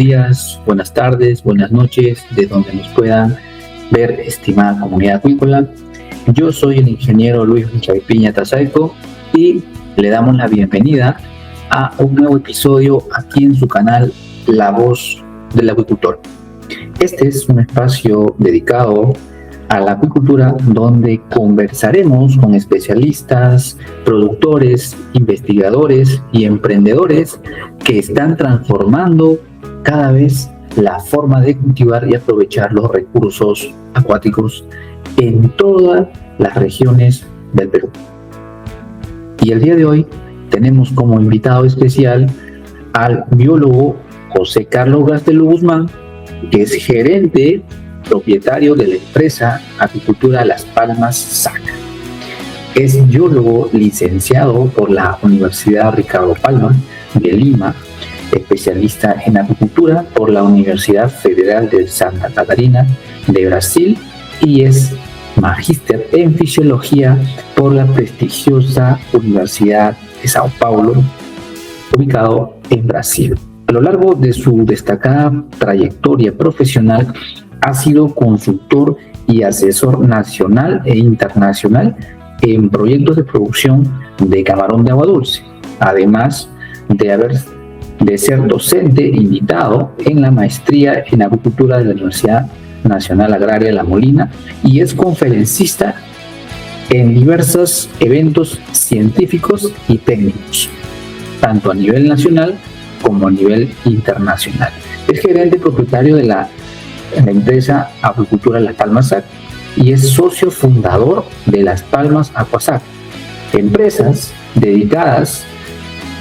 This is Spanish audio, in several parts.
días, buenas tardes, buenas noches, de donde nos puedan ver, estimada comunidad acuícola. Yo soy el ingeniero Luis Piña Tasaico y le damos la bienvenida a un nuevo episodio aquí en su canal La Voz del Acuicultor. Este es un espacio dedicado a la acuicultura donde conversaremos con especialistas, productores, investigadores y emprendedores que están transformando cada vez la forma de cultivar y aprovechar los recursos acuáticos en todas las regiones del Perú. Y el día de hoy tenemos como invitado especial al biólogo José Carlos Gastelum Guzmán, que es gerente propietario de la empresa Acuicultura Las Palmas SAC. Es biólogo licenciado por la Universidad Ricardo Palma de Lima, especialista en acuicultura por la Universidad Federal de Santa Catarina de Brasil y es magíster en fisiología por la prestigiosa Universidad de Sao Paulo, ubicado en Brasil. A lo largo de su destacada trayectoria profesional, ha sido consultor y asesor nacional e internacional en proyectos de producción de camarón de agua dulce, además de ser docente invitado en la maestría en acuicultura de la Universidad Nacional Agraria La Molina y es conferencista en diversos eventos científicos y técnicos, tanto a nivel nacional como a nivel internacional. Es gerente propietario de la empresa Acuicultura Las Palmas SAC y es socio fundador de Las Palmas Aquasac, empresas dedicadas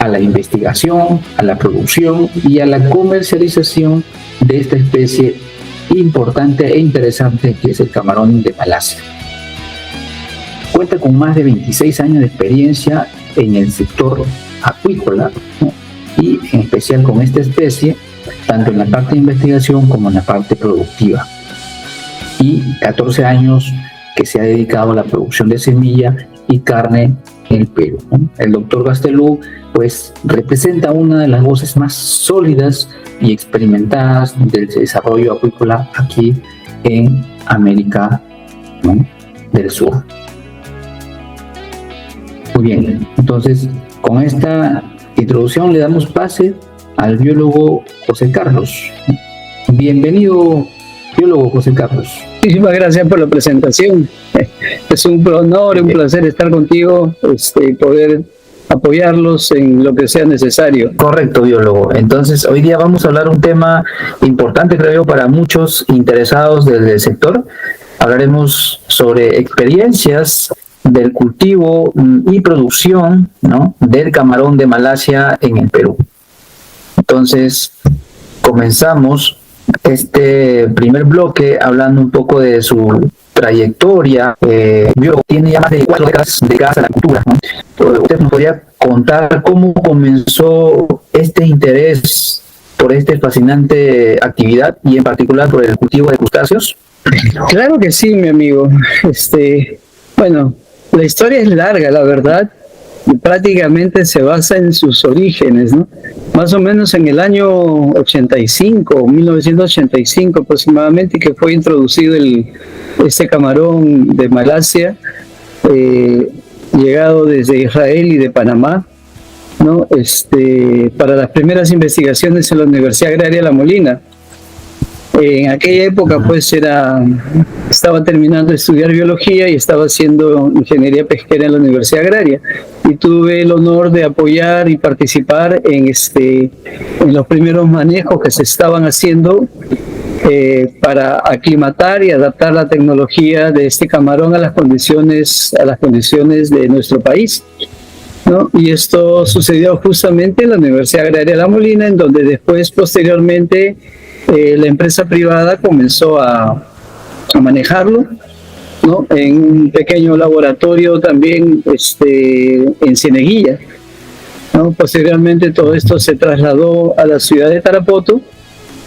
a la investigación, a la producción y a la comercialización de esta especie importante e interesante que es el camarón de Malasia. Cuenta con más de 26 años de experiencia en el sector acuícola, ¿no? Y en especial con esta especie, tanto en la parte de investigación como en la parte productiva. Y 14 años que se ha dedicado a la producción de semilla y carne en el Perú, ¿no? El doctor Gastelum pues representa una de las voces más sólidas y experimentadas del desarrollo acuícola aquí en América, ¿no?, del Sur. Muy bien, entonces con esta introducción le damos pase al biólogo José Carlos. Bienvenido, biólogo José Carlos. Muchísimas gracias por la presentación. Es un honor y un placer estar contigo, poder apoyarlos en lo que sea necesario. Correcto, biólogo. Entonces, hoy día vamos a hablar un tema importante, creo yo, para muchos interesados del sector. Hablaremos sobre experiencias del cultivo y producción, ¿no?, del camarón de Malasia en el Perú. Entonces, comenzamos este primer bloque hablando un poco de su trayectoria. Tiene ya más de 4 décadas dedicadas a la cultura, ¿no? ¿Usted nos podría contar cómo comenzó este interés por esta fascinante actividad y en particular por el cultivo de crustáceos? Claro que sí, mi amigo. Bueno, la historia es larga, la verdad. Prácticamente se basa en sus orígenes, ¿no? Más o menos en el año 85, 1985 aproximadamente, que fue introducido este camarón de Malasia, llegado desde Israel y de Panamá, ¿no? Para las primeras investigaciones en la Universidad Agraria La Molina. En aquella época pues estaba terminando de estudiar biología y estaba haciendo ingeniería pesquera en la Universidad Agraria y tuve el honor de apoyar y participar en los primeros manejos que se estaban haciendo para aclimatar y adaptar la tecnología de este camarón a las condiciones de nuestro país, ¿no? Y esto sucedió justamente en la Universidad Agraria La Molina, en donde después posteriormente la empresa privada comenzó a manejarlo, ¿no?, en un pequeño laboratorio también en Cieneguilla, ¿no? Posteriormente todo esto se trasladó a la ciudad de Tarapoto,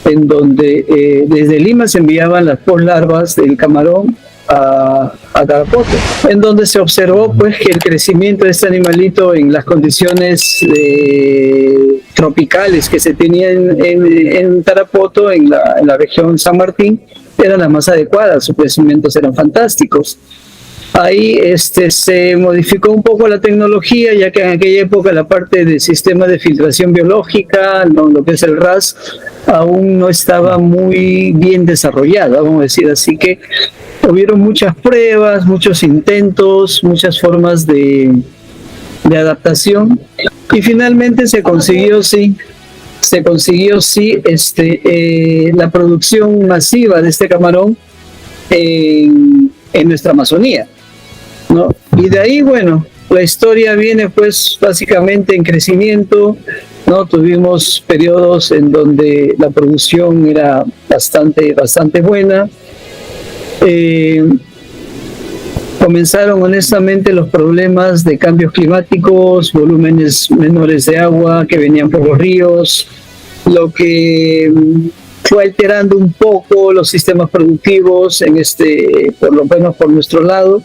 en donde desde Lima se enviaban las poslarvas del camarón a Tarapoto, en donde se observó pues que el crecimiento de este animalito en las condiciones tropicales que se tenían en Tarapoto, en la región San Martín, eran las más adecuadas, sus crecimientos eran fantásticos. Ahí se modificó un poco la tecnología, ya que en aquella época la parte del sistema de filtración biológica, lo que es el RAS, aún no estaba muy bien desarrollada, vamos a decir. Así que hubieron muchas pruebas, muchos intentos, muchas formas de adaptación, y finalmente se consiguió la producción masiva de este camarón en nuestra Amazonía, ¿no? Y de ahí, bueno, la historia viene pues básicamente en crecimiento, ¿no? Tuvimos periodos en donde la producción era bastante buena. Comenzaron honestamente los problemas de cambios climáticos, volúmenes menores de agua que venían por los ríos, lo que fue alterando un poco los sistemas productivos por lo menos por nuestro lado.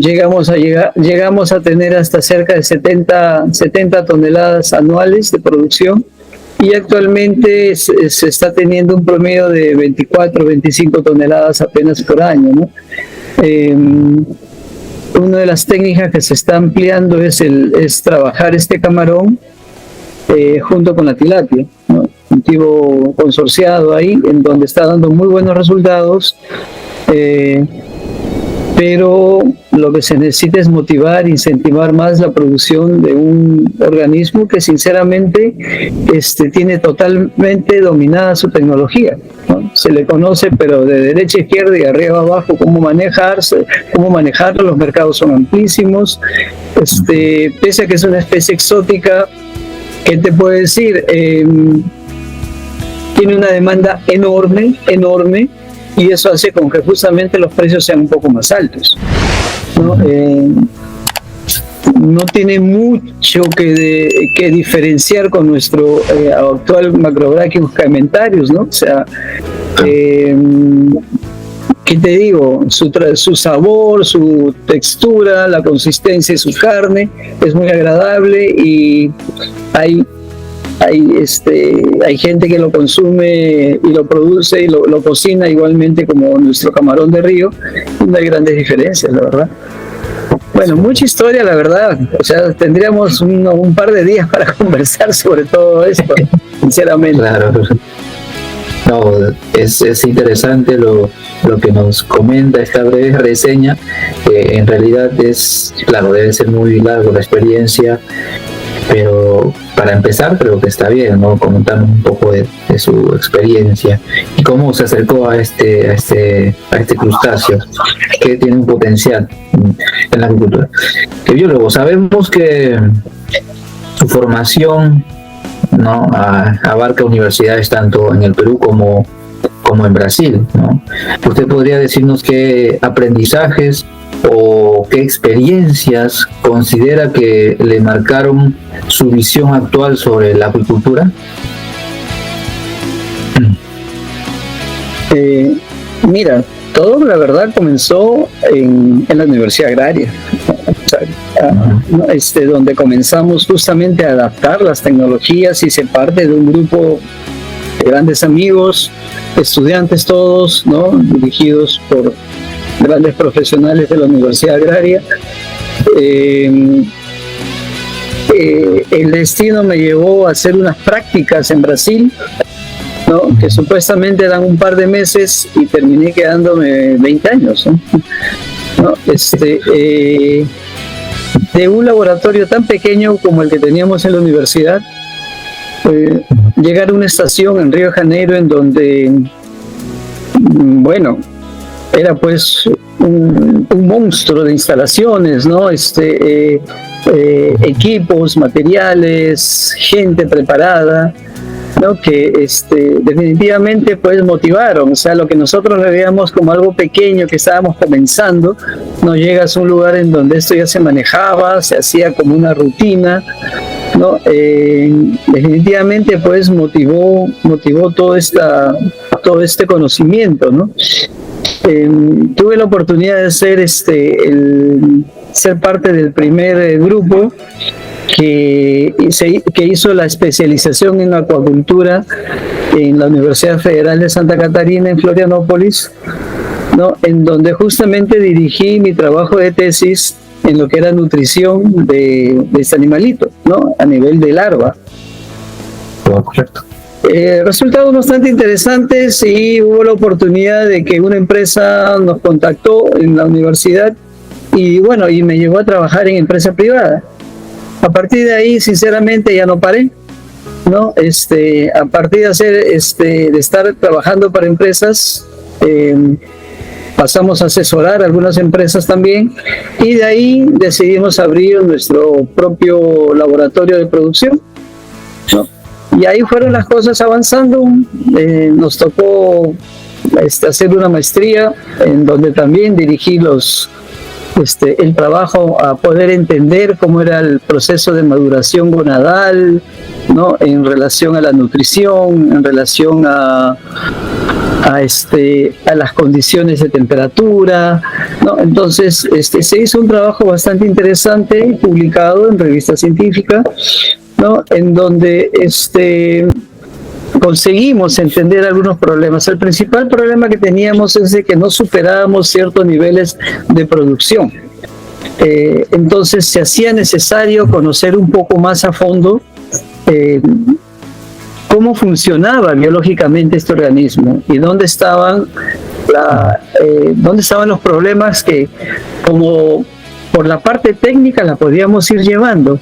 Llegamos a tener hasta cerca de 70 toneladas anuales de producción, y actualmente se está teniendo un promedio de 24, 25 toneladas apenas por año, ¿no? Una de las técnicas que se está ampliando es trabajar este camarón junto con la tilapia, ¿no? Cultivo consorciado ahí, en donde está dando muy buenos resultados, pero lo que se necesita es motivar, incentivar más la producción de un organismo que sinceramente tiene totalmente dominada su tecnología, ¿no? Se le conoce, pero de derecha a izquierda y arriba a abajo, cómo manejarlo. Los mercados son amplísimos. Pese a que es una especie exótica, ¿qué te puedo decir? Tiene una demanda enorme, y eso hace con que justamente los precios sean un poco más altos, ¿no? No tiene mucho que diferenciar con nuestro actual Macrobrachius caementarius, ¿no? O sea, ¿qué te digo? Su sabor, su textura, la consistencia de su carne es muy agradable, y hay gente que lo consume y lo produce y lo cocina igualmente como nuestro camarón de río, y no hay grandes diferencias, la verdad. Bueno, mucha historia, la verdad. O sea, tendríamos un par de días para conversar sobre todo esto, sinceramente. Claro. No, es interesante lo que nos comenta esta breve reseña. En realidad debe ser muy largo la experiencia, pero para empezar creo que está bien, ¿no? Comentarnos un poco de su experiencia y cómo se acercó a este crustáceo que tiene un potencial en la agricultura. Que biólogo, sabemos que su formación, ¿no?, abarca universidades tanto en el Perú como en Brasil, ¿no? ¿Usted podría decirnos qué aprendizajes o qué experiencias considera que le marcaron su visión actual sobre la acuicultura? Mira, todo la verdad comenzó en la Universidad Agraria, o sea, donde comenzamos justamente a adaptar las tecnologías, y se parte de un grupo de grandes amigos, estudiantes todos, ¿no?, dirigidos por grandes profesionales de la Universidad Agraria. El destino me llevó a hacer unas prácticas en Brasil, ¿no?, que supuestamente dan un par de meses, y terminé quedándome 20 años, ¿no? De un laboratorio tan pequeño como el que teníamos en la universidad, llegar a una estación en Río de Janeiro en donde, bueno, era pues un monstruo de instalaciones, ¿no? Equipos, materiales, gente preparada, ¿no?, que definitivamente pues motivaron. O sea, lo que nosotros le veíamos como algo pequeño que estábamos comenzando, no llegas a un lugar en donde esto ya se manejaba, se hacía como una rutina, ¿no? Definitivamente pues motivó todo este conocimiento, ¿no? Tuve la oportunidad de ser parte del primer grupo que hizo la especialización en acuacultura en la Universidad Federal de Santa Catarina en Florianópolis, ¿no? En donde justamente dirigí mi trabajo de tesis en lo que era nutrición de este animalito, ¿no? A nivel de larva. Correcto. Resultados bastante interesantes, y hubo la oportunidad de que una empresa nos contactó en la universidad y bueno, y me llevó a trabajar en empresa privada. A partir de ahí, sinceramente, ya no paré, ¿no? A partir de hacer, de estar trabajando para empresas, pasamos a asesorar a algunas empresas también, y de ahí decidimos abrir nuestro propio laboratorio de producción, ¿no? Y ahí fueron las cosas avanzando. Nos tocó hacer una maestría en donde también dirigí el trabajo a poder entender cómo era el proceso de maduración gonadal, ¿no? En relación a la nutrición, en relación a las condiciones de temperatura, ¿no? Entonces se hizo un trabajo bastante interesante, publicado en revista científica, ¿no? En donde conseguimos entender algunos problemas. El principal problema que teníamos es de que no superábamos ciertos niveles de producción. Entonces se hacía necesario conocer un poco más a fondo cómo funcionaba biológicamente este organismo y dónde estaban los problemas que, como por la parte técnica, la podíamos ir llevando,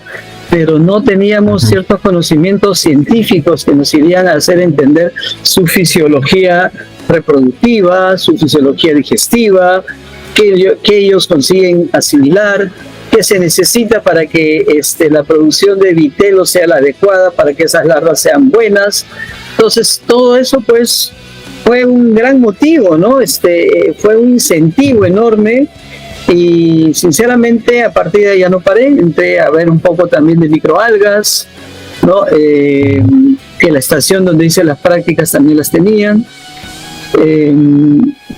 pero no teníamos ciertos conocimientos científicos que nos irían a hacer entender su fisiología reproductiva, su fisiología digestiva, qué ellos consiguen asimilar, qué se necesita para que la producción de vitelo sea la adecuada, para que esas larvas sean buenas. Entonces, todo eso pues fue un gran motivo, ¿no? Fue un incentivo enorme. Y sinceramente, a partir de ahí ya no paré, entré a ver un poco también de microalgas, ¿no? Que la estación donde hice las prácticas también las tenían.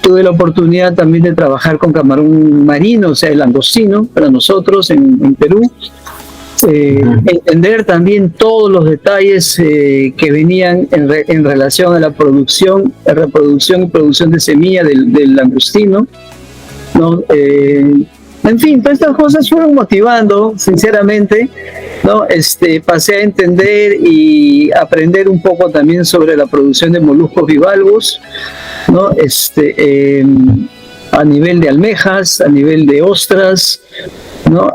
Tuve la oportunidad también de trabajar con camarón marino, o sea, el langostino, para nosotros en Perú. Entender también todos los detalles que venían en relación a la reproducción y producción de semilla del langostino, ¿no? En fin, todas estas cosas fueron motivando, sinceramente, ¿no? Pasé a entender y aprender un poco también sobre la producción de moluscos bivalvos, ¿no? A nivel de almejas, a nivel de ostras, ¿no?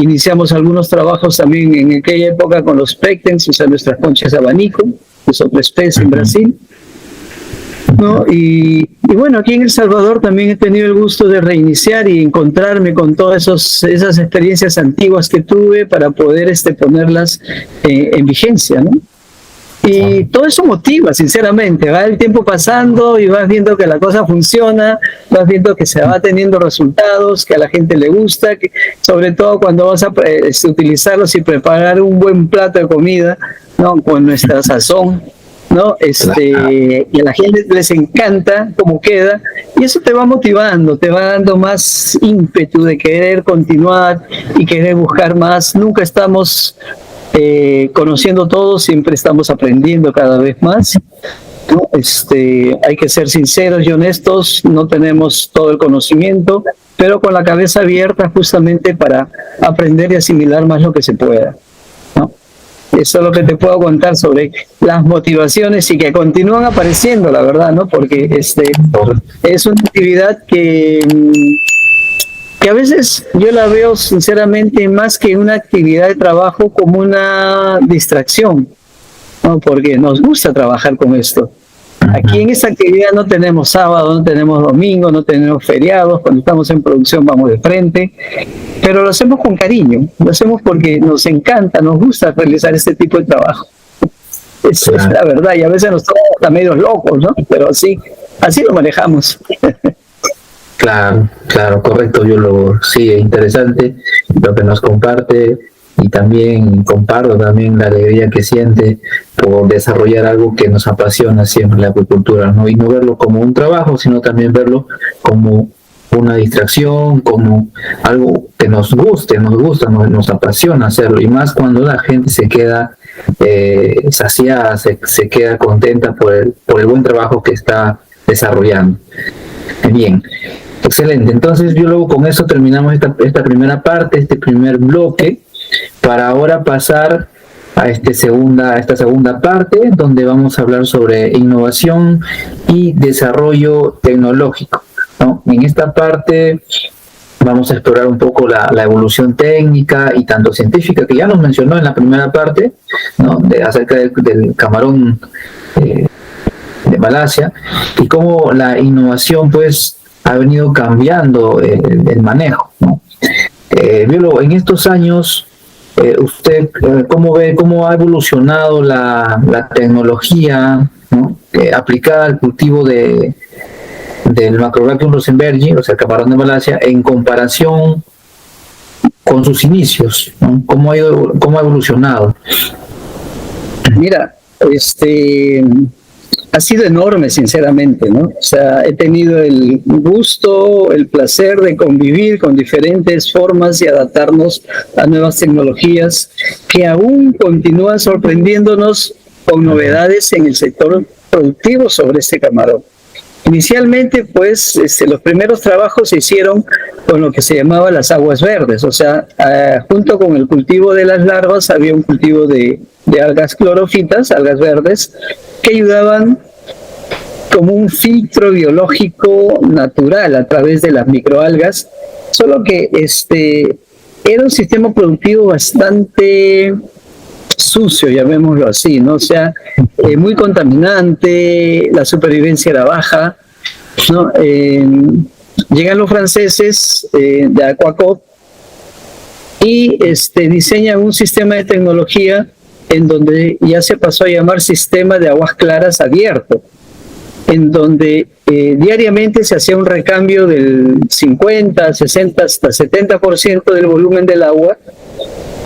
Iniciamos algunos trabajos también en aquella época con los pectens, o sea, nuestras conchas de abanico, que es otra especie en Brasil, ¿no? Y bueno, aquí en El Salvador también he tenido el gusto de reiniciar y encontrarme con todas esas experiencias antiguas que tuve para poder ponerlas en vigencia, ¿no? Y todo eso motiva, sinceramente. Va el tiempo pasando y vas viendo que la cosa funciona, vas viendo que se va teniendo resultados, que a la gente le gusta, que, sobre todo cuando vas a utilizarlos y preparar un buen plato de comida, ¿no? Con nuestra sazón, ¿no? Y a la gente les encanta cómo queda, y eso te va motivando, te va dando más ímpetu de querer continuar y querer buscar más. Nunca estamos conociendo todo, siempre estamos aprendiendo cada vez más, ¿no? Hay que ser sinceros y honestos, no tenemos todo el conocimiento, pero con la cabeza abierta justamente para aprender y asimilar más lo que se pueda, ¿no? Eso es lo que te puedo contar sobre las motivaciones, y que continúan apareciendo, la verdad, ¿no? Porque es una actividad que a veces yo la veo sinceramente más que una actividad de trabajo, como una distracción, ¿no? Porque nos gusta trabajar con esto. Aquí en esta actividad no tenemos sábado, no tenemos domingo, no tenemos feriados. Cuando estamos en producción vamos de frente, pero lo hacemos con cariño, lo hacemos porque nos encanta, nos gusta realizar este tipo de trabajo. Eso es la verdad, y a veces nos tomamos hasta medios locos, ¿no? Pero así lo manejamos. Claro, correcto. Sí, es interesante lo que nos comparte, y también comparto también la alegría que siente por desarrollar algo que nos apasiona siempre, la acuicultura, ¿no? Y no verlo como un trabajo, sino también verlo como una distracción, como algo que nos gusta, nos apasiona hacerlo, y más cuando la gente se queda saciada, se queda contenta por el buen trabajo que está desarrollando. Bien, excelente. Entonces yo luego con eso terminamos esta primera parte, este primer bloque, para ahora pasar a esta segunda parte, donde vamos a hablar sobre innovación y desarrollo tecnológico, ¿no? En esta parte vamos a explorar un poco la evolución técnica y tanto científica, que ya nos mencionó en la primera parte, ¿no? Acerca del camarón de Malasia, y cómo la innovación pues ha venido cambiando el manejo, ¿no? Biólogo, en estos años, ¿usted cómo ve cómo ha evolucionado la tecnología, ¿no? Aplicada al cultivo del Macrobacterium rosenbergi, o sea, el camarón de Malasia, en comparación con sus inicios, ¿no? ¿Cómo ha evolucionado? Mira, ha sido enorme, sinceramente, ¿no? O sea, he tenido el gusto, el placer de convivir con diferentes formas y adaptarnos a nuevas tecnologías que aún continúan sorprendiéndonos con novedades en el sector productivo sobre este camarón. Inicialmente, pues, los primeros trabajos se hicieron con lo que se llamaba las aguas verdes, o sea, junto con el cultivo de las larvas había un cultivo de algas clorofitas, algas verdes, que ayudaban como un filtro biológico natural a través de las microalgas, solo que era un sistema productivo bastante sucio, llamémoslo así, ¿no? O sea, muy contaminante, la supervivencia era baja, ¿no? Llegan los franceses de Aquacop y diseñan un sistema de tecnología en donde ya se pasó a llamar sistema de aguas claras abierto, en donde diariamente se hacía un recambio del 50, 60, hasta 70% del volumen del agua,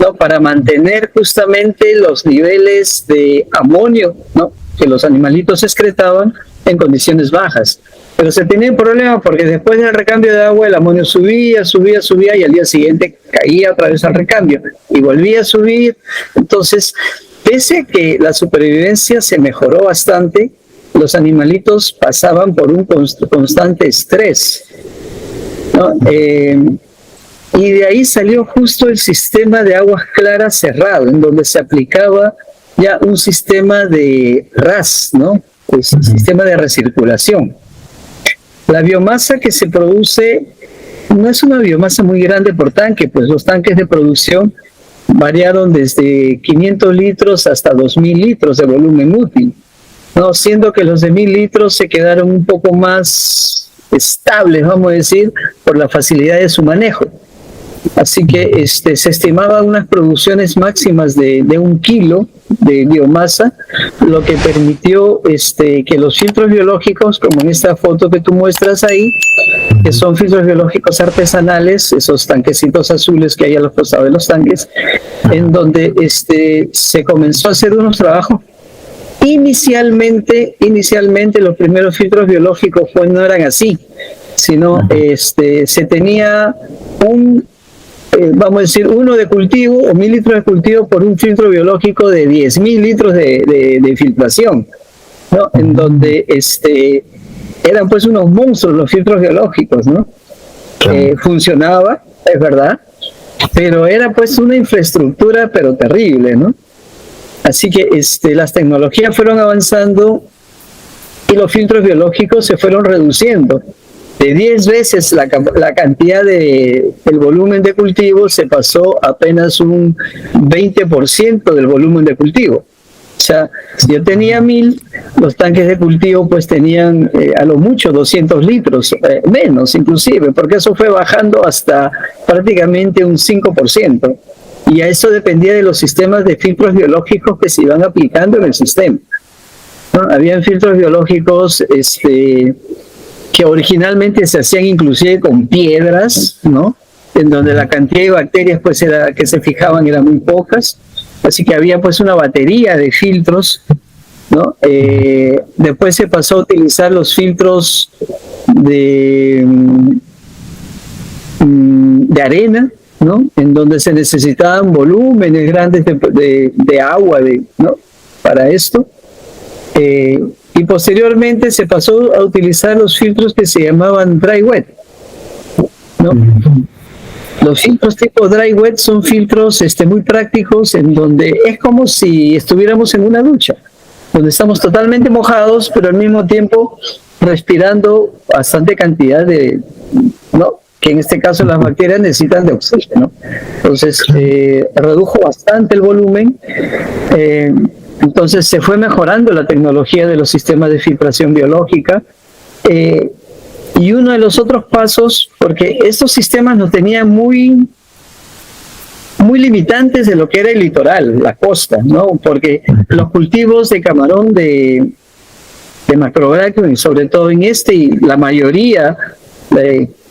¿no? Para mantener justamente los niveles de amonio, ¿no? Que los animalitos excretaban en condiciones bajas. Pero se tenía un problema porque después del recambio de agua el amonio subía y al día siguiente caía otra vez al recambio y volvía a subir. Entonces, pese a que la supervivencia se mejoró bastante, los animalitos pasaban por un constante estrés, ¿no? Y de ahí salió justo el sistema de aguas claras cerrado, en donde se aplicaba ya un sistema de RAS, ¿no? Pues, sistema de recirculación. La biomasa que se produce no es una biomasa muy grande por tanque, pues los tanques de producción variaron desde 500 litros hasta 2.000 litros de volumen útil, ¿no? Siendo que los de 1.000 litros se quedaron un poco más estables, vamos a decir, por la facilidad de su manejo. Así que se estimaban unas producciones máximas de 1 kilo de biomasa, lo que permitió que los filtros biológicos, como en esta foto que tú muestras ahí, que son filtros biológicos artesanales, esos tanquecitos azules que hay a los costados de los tanques, en donde se comenzó a hacer unos trabajos. Inicialmente los primeros filtros biológicos pues no eran así, sino se tenía vamos a decir, uno de cultivo o 1.000 litros de cultivo por un filtro biológico de 10.000 litros de filtración, ¿no? En donde eran pues unos monstruos los filtros biológicos, ¿no? Funcionaba, es verdad, pero era pues una infraestructura pero terrible, ¿no? Así que las tecnologías fueron avanzando y los filtros biológicos se fueron reduciendo. De 10 veces la cantidad del volumen de cultivo se pasó a apenas un 20% del volumen de cultivo. O sea, si yo tenía 1.000, los tanques de cultivo pues tenían a lo mucho 200 litros, menos inclusive, porque eso fue bajando hasta prácticamente un 5%. Y a eso dependía de los sistemas de filtros biológicos que se iban aplicando en el sistema, ¿no? Habían filtros biológicos que originalmente se hacían inclusive con piedras, ¿no? En donde la cantidad de bacterias pues que se fijaban eran muy pocas, así que había pues una batería de filtros, ¿no? Después se pasó a utilizar los filtros de de arena, ¿no? En donde se necesitaban volúmenes grandes de agua, ¿no? Para esto. Y posteriormente se pasó a utilizar los filtros que se llamaban dry wet, ¿no? Los filtros tipo dry wet son filtros muy prácticos, en donde es como si estuviéramos en una ducha, donde estamos totalmente mojados, pero al mismo tiempo respirando bastante cantidad ¿no? Que en este caso las bacterias necesitan de oxígeno. Entonces redujo bastante el volumen. Entonces se fue mejorando la tecnología de los sistemas de filtración biológica, y uno de los otros pasos, porque estos sistemas nos tenían muy limitantes de lo que era el litoral, la costa, ¿no? Porque los cultivos de camarón de Macrobrachium, y sobre todo en y la mayoría,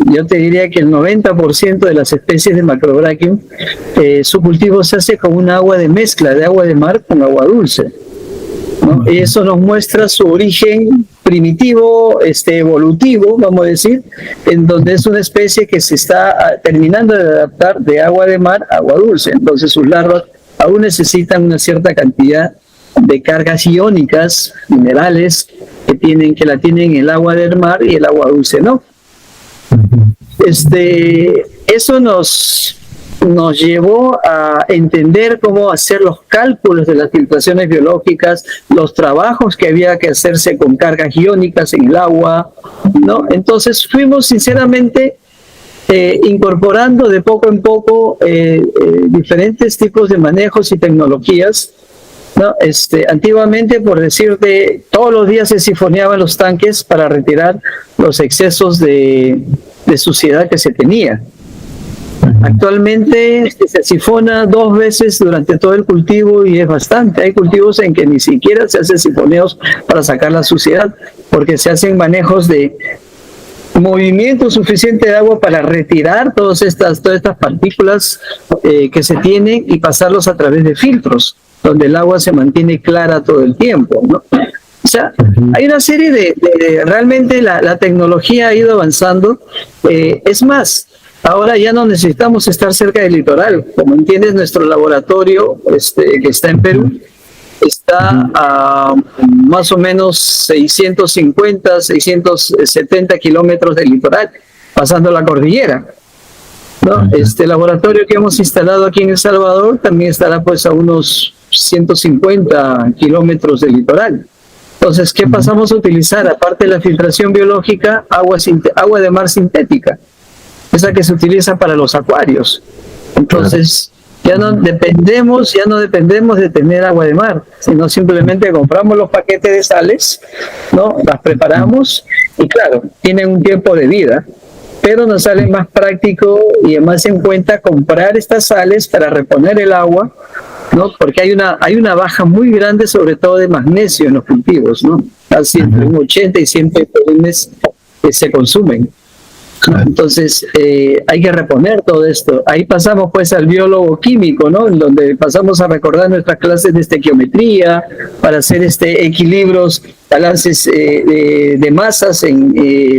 yo te diría que el 90% de las especies de Macrobrachium, su cultivo se hace con un agua de mezcla de agua de mar con agua dulce, ¿no? Y eso nos muestra su origen primitivo, evolutivo, vamos a decir, en donde es una especie que se está terminando de adaptar de agua de mar a agua dulce. Entonces sus larvas aún necesitan una cierta cantidad de cargas iónicas, minerales, que la tienen el agua del mar y el agua dulce, ¿no? Eso nos llevó a entender cómo hacer los cálculos de las filtraciones biológicas, los trabajos que había que hacerse con cargas iónicas en el agua, ¿no? Entonces fuimos sinceramente incorporando de poco en poco diferentes tipos de manejos y tecnologías, ¿no? Antiguamente, por decirte, todos los días se sifoneaban los tanques para retirar los excesos de suciedad que se tenía. Actualmente se sifona 2 veces durante todo el cultivo, y es bastante. Hay cultivos en que ni siquiera se hacen sifoneos para sacar la suciedad, porque se hacen manejos de movimiento suficiente de agua para retirar todas estas partículas que se tienen y pasarlos a través de filtros, donde el agua se mantiene clara todo el tiempo, ¿no? O sea, hay una serie de realmente la tecnología ha ido avanzando. Es más, ahora ya no necesitamos estar cerca del litoral. Como entiendes, nuestro laboratorio que está en Perú está a más o menos 650, 670 kilómetros del litoral, pasando la cordillera, ¿no? Este laboratorio que hemos instalado aquí en El Salvador también estará pues a unos 150 kilómetros del litoral. Entonces, ¿qué pasamos a utilizar? Aparte de la filtración biológica, agua de mar sintética, esa que se utiliza para los acuarios. Entonces, ya no dependemos de tener agua de mar, sino simplemente compramos los paquetes de sales, ¿no? Las preparamos y claro, tienen un tiempo de vida, pero nos sale más práctico y más en cuenta comprar estas sales para reponer el agua, ¿no? Porque hay una baja muy grande, sobre todo de magnesio en los cultivos, ¿no? Casi entre un 80 y 100 ppm que se consumen. Entonces hay que reponer todo esto. Ahí pasamos pues al biólogo químico, ¿no? En donde pasamos a recordar nuestras clases de estequiometría para hacer equilibrios, balances de masas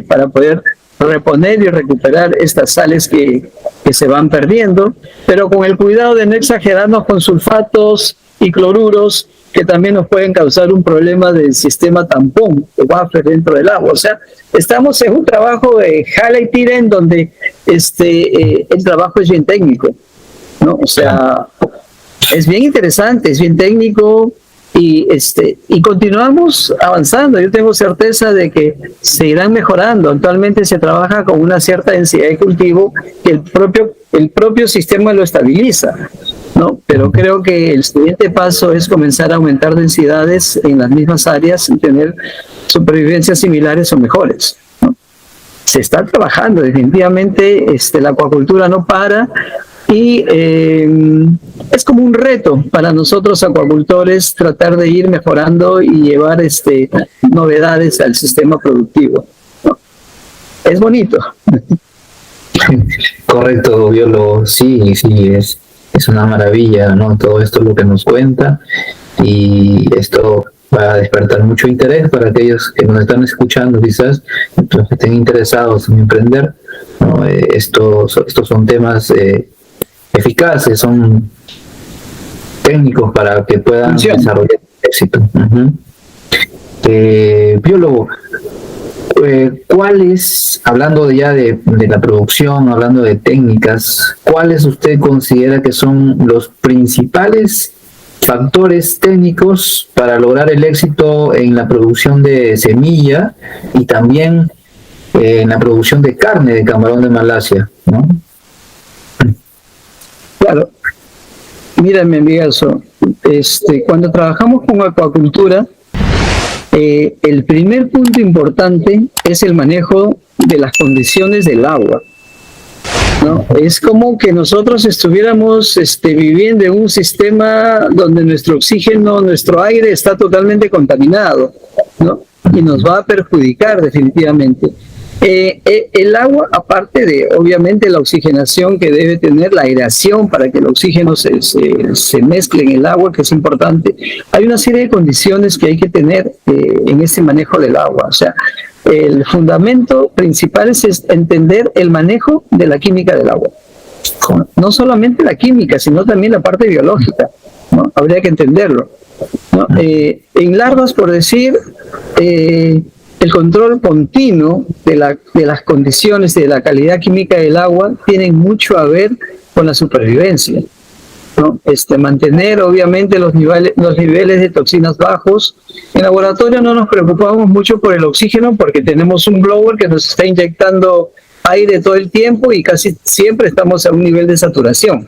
para poder reponer y recuperar estas sales que se van perdiendo, pero con el cuidado de no exagerarnos con sulfatos y cloruros, que también nos pueden causar un problema del sistema tampón de Wafler dentro del agua. O sea, estamos en un trabajo de jala y tira, en donde el trabajo es bien técnico, ¿no? O sea, es bien interesante, es bien técnico, y continuamos avanzando. Yo tengo certeza de que se irán mejorando. Actualmente se trabaja con una cierta densidad de cultivo que el propio sistema lo estabiliza, ¿no? Pero creo que el siguiente paso es comenzar a aumentar densidades en las mismas áreas y tener supervivencias similares o mejores, ¿no? Se está trabajando, definitivamente. La acuacultura no para, y es como un reto para nosotros acuacultores tratar de ir mejorando y llevar novedades al sistema productivo, ¿no? Es bonito. Correcto, biólogo. Sí, es una maravilla, ¿no? Todo esto es lo que nos cuenta, y esto va a despertar mucho interés para aquellos que nos están escuchando, quizás, los que estén interesados en emprender, ¿no? ¿no? Estos son temas eficaces, son técnicos para que puedan desarrollar éxito. Biólogo, ¿cuáles, hablando ya de la producción, hablando de técnicas, cuáles usted considera que son los principales factores técnicos para lograr el éxito en la producción de semilla y también en la producción de carne de camarón de Malasia, ¿no? Claro. Mira, mi amigazo, cuando trabajamos con acuacultura, el primer punto importante es el manejo de las condiciones del agua, ¿no? Es como que nosotros estuviéramos viviendo en un sistema donde nuestro oxígeno, nuestro aire está totalmente contaminado, ¿no? Y nos va a perjudicar definitivamente. El agua, aparte de obviamente la oxigenación que debe tener, la aireación para que el oxígeno se mezcle en el agua, que es importante, hay una serie de condiciones que hay que tener en este manejo del agua. O sea, el fundamento principal es entender el manejo de la química del agua. No solamente la química, sino también la parte biológica, ¿no? Habría que entenderlo, ¿no? En larvas, por decir, el control continuo de las condiciones de la calidad química del agua tienen mucho a ver con la supervivencia, ¿no? Mantener obviamente los niveles de toxinas bajos. En laboratorio no nos preocupamos mucho por el oxígeno porque tenemos un blower que nos está inyectando aire todo el tiempo y casi siempre estamos a un nivel de saturación,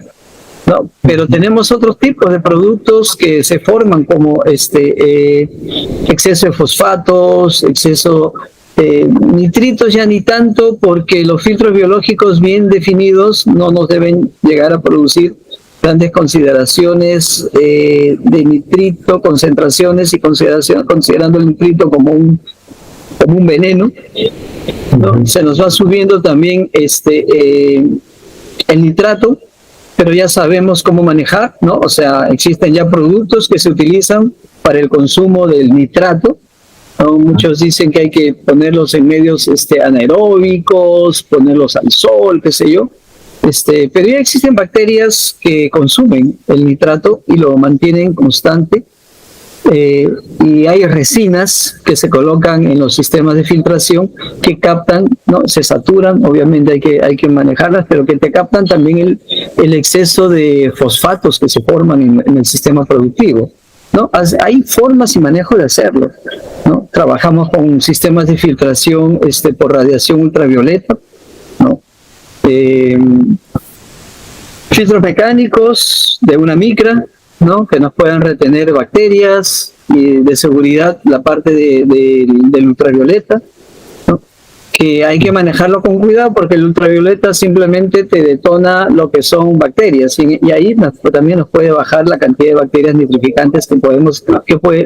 ¿no? Pero tenemos otros tipos de productos que se forman como exceso de fosfatos, exceso de nitritos, ya ni tanto, porque los filtros biológicos bien definidos no nos deben llegar a producir grandes consideraciones de nitrito, concentraciones y considerando el nitrito como un veneno, ¿no? Se nos va subiendo también el nitrato, pero ya sabemos cómo manejar, ¿no? O sea, existen ya productos que se utilizan para el consumo del nitrato, ¿no? Muchos dicen que hay que ponerlos en medios anaeróbicos, ponerlos al sol, qué sé yo, pero ya existen bacterias que consumen el nitrato y lo mantienen constante, y hay resinas que se colocan en los sistemas de filtración que captan, ¿no? Se saturan, obviamente hay que manejarlas, pero que te captan también el exceso de fosfatos que se forman en el sistema productivo, ¿no? Hay formas y manejo de hacerlo, ¿no? Trabajamos con sistemas de filtración por radiación ultravioleta, ¿no? Filtros mecánicos de una micra, ¿no? Que nos puedan retener bacterias, y de seguridad la parte del ultravioleta, ¿no? Que hay que manejarlo con cuidado porque el ultravioleta simplemente te detona lo que son bacterias y ahí también nos puede bajar la cantidad de bacterias nitrificantes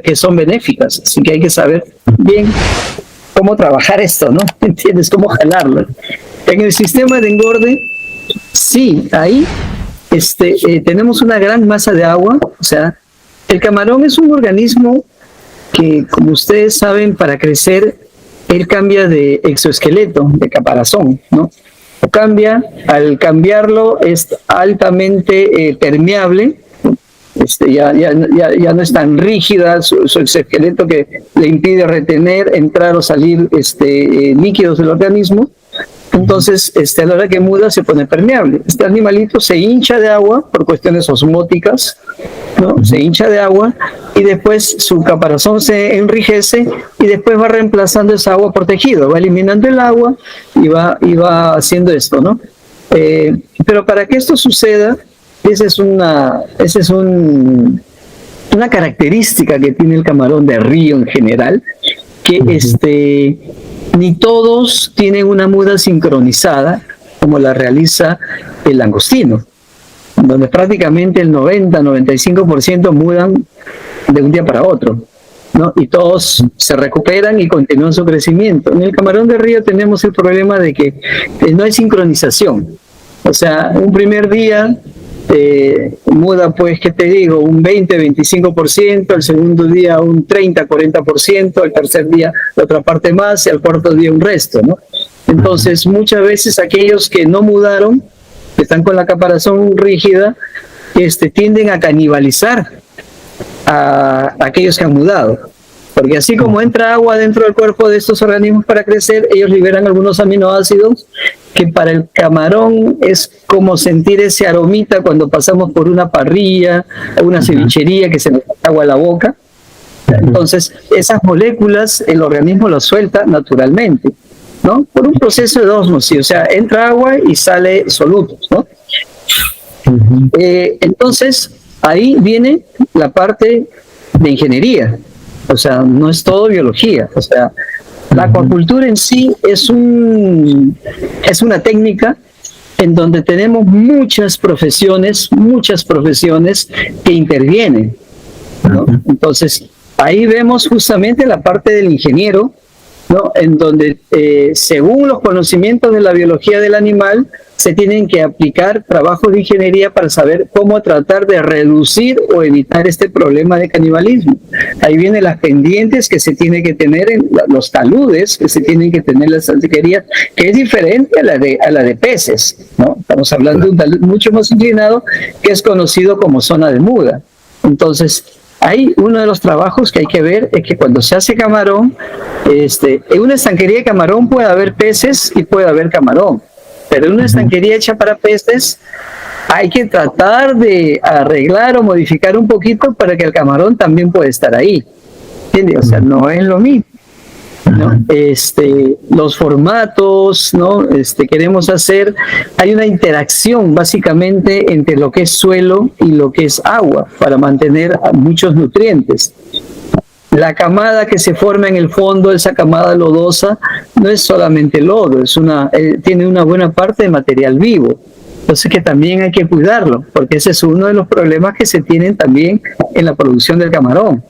que son benéficas, así que hay que saber bien cómo trabajar esto, ¿no? ¿Entiendes? Cómo jalarlo. En el sistema de engorde, sí, ahí tenemos una gran masa de agua. O sea, el camarón es un organismo que, como ustedes saben, para crecer, él cambia de exoesqueleto, de caparazón, ¿no? Al cambiarlo es altamente permeable, ya no es tan rígida su exoesqueleto que le impide retener, entrar o salir líquidos del organismo. Entonces, a la hora que muda se pone permeable. Este animalito se hincha de agua por cuestiones osmóticas, ¿no? Se hincha de agua y después su caparazón se enrijece y después va reemplazando esa agua por tejido, va eliminando el agua y va haciendo esto, ¿no? Pero para que esto suceda, esa es una característica que tiene el camarón de río en general, que ni todos tienen una muda sincronizada como la realiza el langostino, donde prácticamente el 90-95% mudan de un día para otro, ¿no? Y todos se recuperan y continúan su crecimiento. En el camarón de río tenemos el problema de que no hay sincronización. O sea, un primer día muda, pues, ¿qué te digo? Un 20-25%, el segundo día un 30-40%, el tercer día la otra parte más y al cuarto día un resto, ¿no? Entonces, muchas veces aquellos que no mudaron, que están con la caparazón rígida, tienden a canibalizar a aquellos que han mudado. Porque así como entra agua dentro del cuerpo de estos organismos para crecer, ellos liberan algunos aminoácidos que para el camarón es como sentir ese aromita cuando pasamos por una parrilla o una cevichería que se nos da agua a la boca. Entonces, esas moléculas el organismo las suelta naturalmente, ¿no? Por un proceso de ósmosis, o sea, entra agua y sale solutos, ¿no? Entonces, ahí viene la parte de ingeniería, o sea, no es todo biología, o sea, la acuacultura en sí es una técnica en donde tenemos muchas profesiones que intervienen, ¿no? Entonces, ahí vemos justamente la parte del ingeniero, ¿no? En donde, según los conocimientos de la biología del animal, se tienen que aplicar trabajos de ingeniería para saber cómo tratar de reducir o evitar este problema de canibalismo. Ahí vienen las pendientes que se tiene que tener, los taludes que se tienen que tener en las saltequerías, que es diferente a la de peces, ¿no? Estamos hablando de un talud mucho más inclinado, que es conocido como zona de muda. Entonces, hay uno de los trabajos que hay que ver es que cuando se hace camarón, en una estanquería de camarón puede haber peces y puede haber camarón, pero en una estanquería hecha para peces hay que tratar de arreglar o modificar un poquito para que el camarón también pueda estar ahí, ¿entiendes? O sea, no es lo mismo, ¿no? Los formatos, ¿no? Queremos hacer, hay una interacción básicamente entre lo que es suelo y lo que es agua para mantener muchos nutrientes. La camada que se forma en el fondo, esa camada lodosa, no es solamente lodo, tiene una buena parte de material vivo. Entonces que también hay que cuidarlo, porque ese es uno de los problemas que se tienen también en la producción del camarón,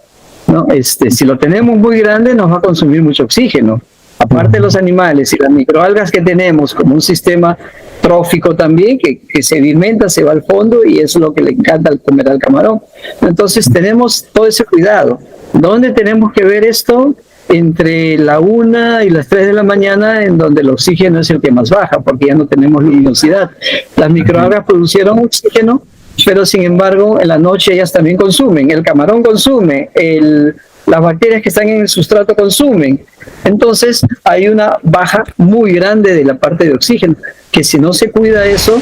¿no? Si lo tenemos muy grande nos va a consumir mucho oxígeno. Aparte de los animales y las microalgas que tenemos como un sistema trófico también, que se alimenta, se va al fondo y eso es lo que le encanta al comer al camarón. Entonces tenemos todo ese cuidado. ¿Dónde tenemos que ver esto? Entre la 1 y las 3 de la mañana, en donde el oxígeno es el que más baja, porque ya no tenemos luminosidad. Las microalgas producieron oxígeno, pero sin embargo en la noche ellas también consumen. El camarón consume, las bacterias que están en el sustrato consumen. Entonces hay una baja muy grande de la parte de oxígeno, que si no se cuida eso,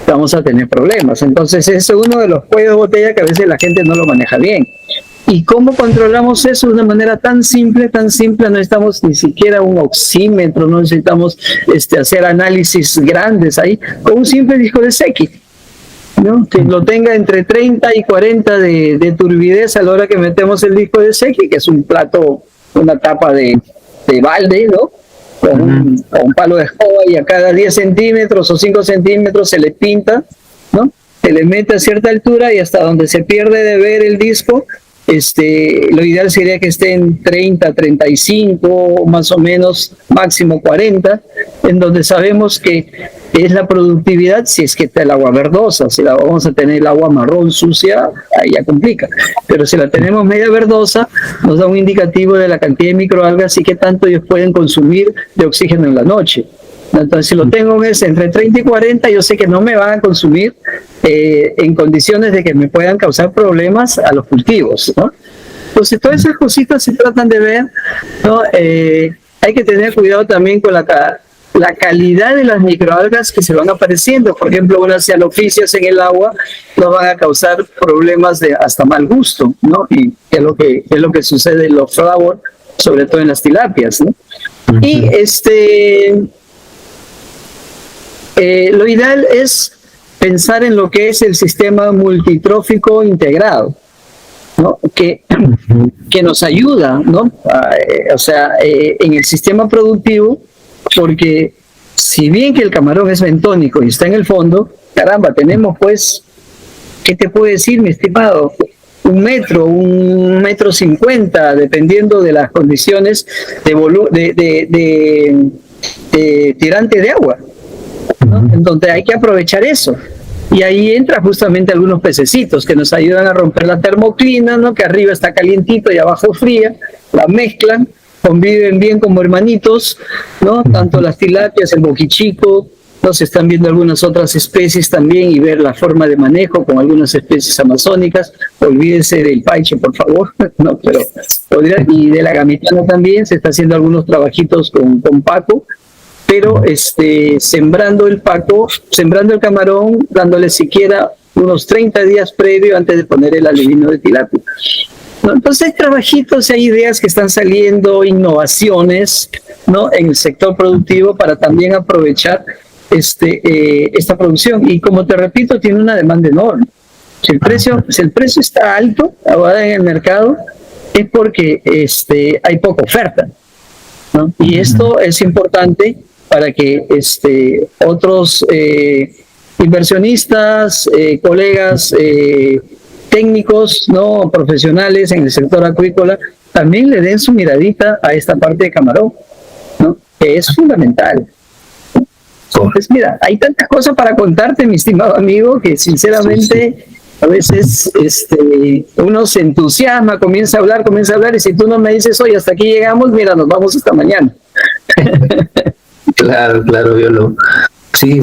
vamos a tener problemas. Entonces ese es uno de los cuellos de botella que a veces la gente no lo maneja bien. ¿Y cómo controlamos eso de una manera tan simple? No necesitamos ni siquiera un oxímetro, no necesitamos hacer análisis grandes ahí, con un simple disco de Secchi, ¿no? Que lo tenga entre 30 y 40 de turbidez a la hora que metemos el disco de Secchi, que es un plato, una tapa de balde, ¿no? Con un palo de escoba, y a cada 10 centímetros o 5 centímetros se le pinta, ¿no? Se le mete a cierta altura y hasta donde se pierde de ver el disco, lo ideal sería que esté en 30, 35, más o menos, máximo 40, en donde sabemos que es la productividad si es que está el agua verdosa. Si vamos a tener el agua marrón sucia, ahí ya complica. Pero si la tenemos media verdosa, nos da un indicativo de la cantidad de microalgas y qué tanto ellos pueden consumir de oxígeno en la noche. Entonces, si lo tengo entre 30 y 40, yo sé que no me van a consumir en condiciones de que me puedan causar problemas a los cultivos, ¿no? Entonces, todas esas cositas se tratan de ver, ¿no? Hay que tener cuidado también con la calidad de las microalgas que se van apareciendo. Por ejemplo, unas cianofisias en el agua nos van a causar problemas de hasta mal gusto, ¿no? Y es lo que sucede en los flowers, sobre todo en las tilapias, ¿no? Y lo ideal es pensar en lo que es el sistema multitrófico integrado, ¿no? Que nos ayuda, ¿no? En el sistema productivo, porque si bien que el camarón es bentónico y está en el fondo, caramba, tenemos pues, ¿qué te puedo decir, mi estimado? 1 metro, 1,50 metros, dependiendo de las condiciones de tirante de agua, ¿no? Entonces hay que aprovechar eso. Y ahí entra justamente algunos pececitos que nos ayudan a romper la termoclina, ¿no? Que arriba está calientito y abajo fría, la mezclan conviven bien como hermanitos, ¿no? Tanto las tilapias, el boquichico, ¿no? Se están viendo algunas otras especies también y ver la forma de manejo con algunas especies amazónicas. Olvídense del paiche, por favor, ¿no? Pero y de la gamitana también se está haciendo algunos trabajitos con Paco, pero sembrando el camarón, dándole siquiera unos 30 días previo antes de poner el alevino de tilapia. ¿No? Entonces hay trabajitos, hay ideas que están saliendo, innovaciones, ¿no? En el sector productivo para también aprovechar esta producción. Y como te repito, tiene una demanda enorme. Si el precio está alto ahora en el mercado, es porque hay poca oferta, ¿no? Y esto es importante para que otros inversionistas, colegas técnicos, no profesionales en el sector acuícola, también le den su miradita a esta parte de camarón, ¿no? Que es fundamental. Pues mira, hay tantas cosas para contarte, mi estimado amigo, que sinceramente a veces uno se entusiasma, comienza a hablar, y si tú no me dices, oye, hasta aquí llegamos, mira, nos vamos hasta mañana. Claro, Violo. Sí,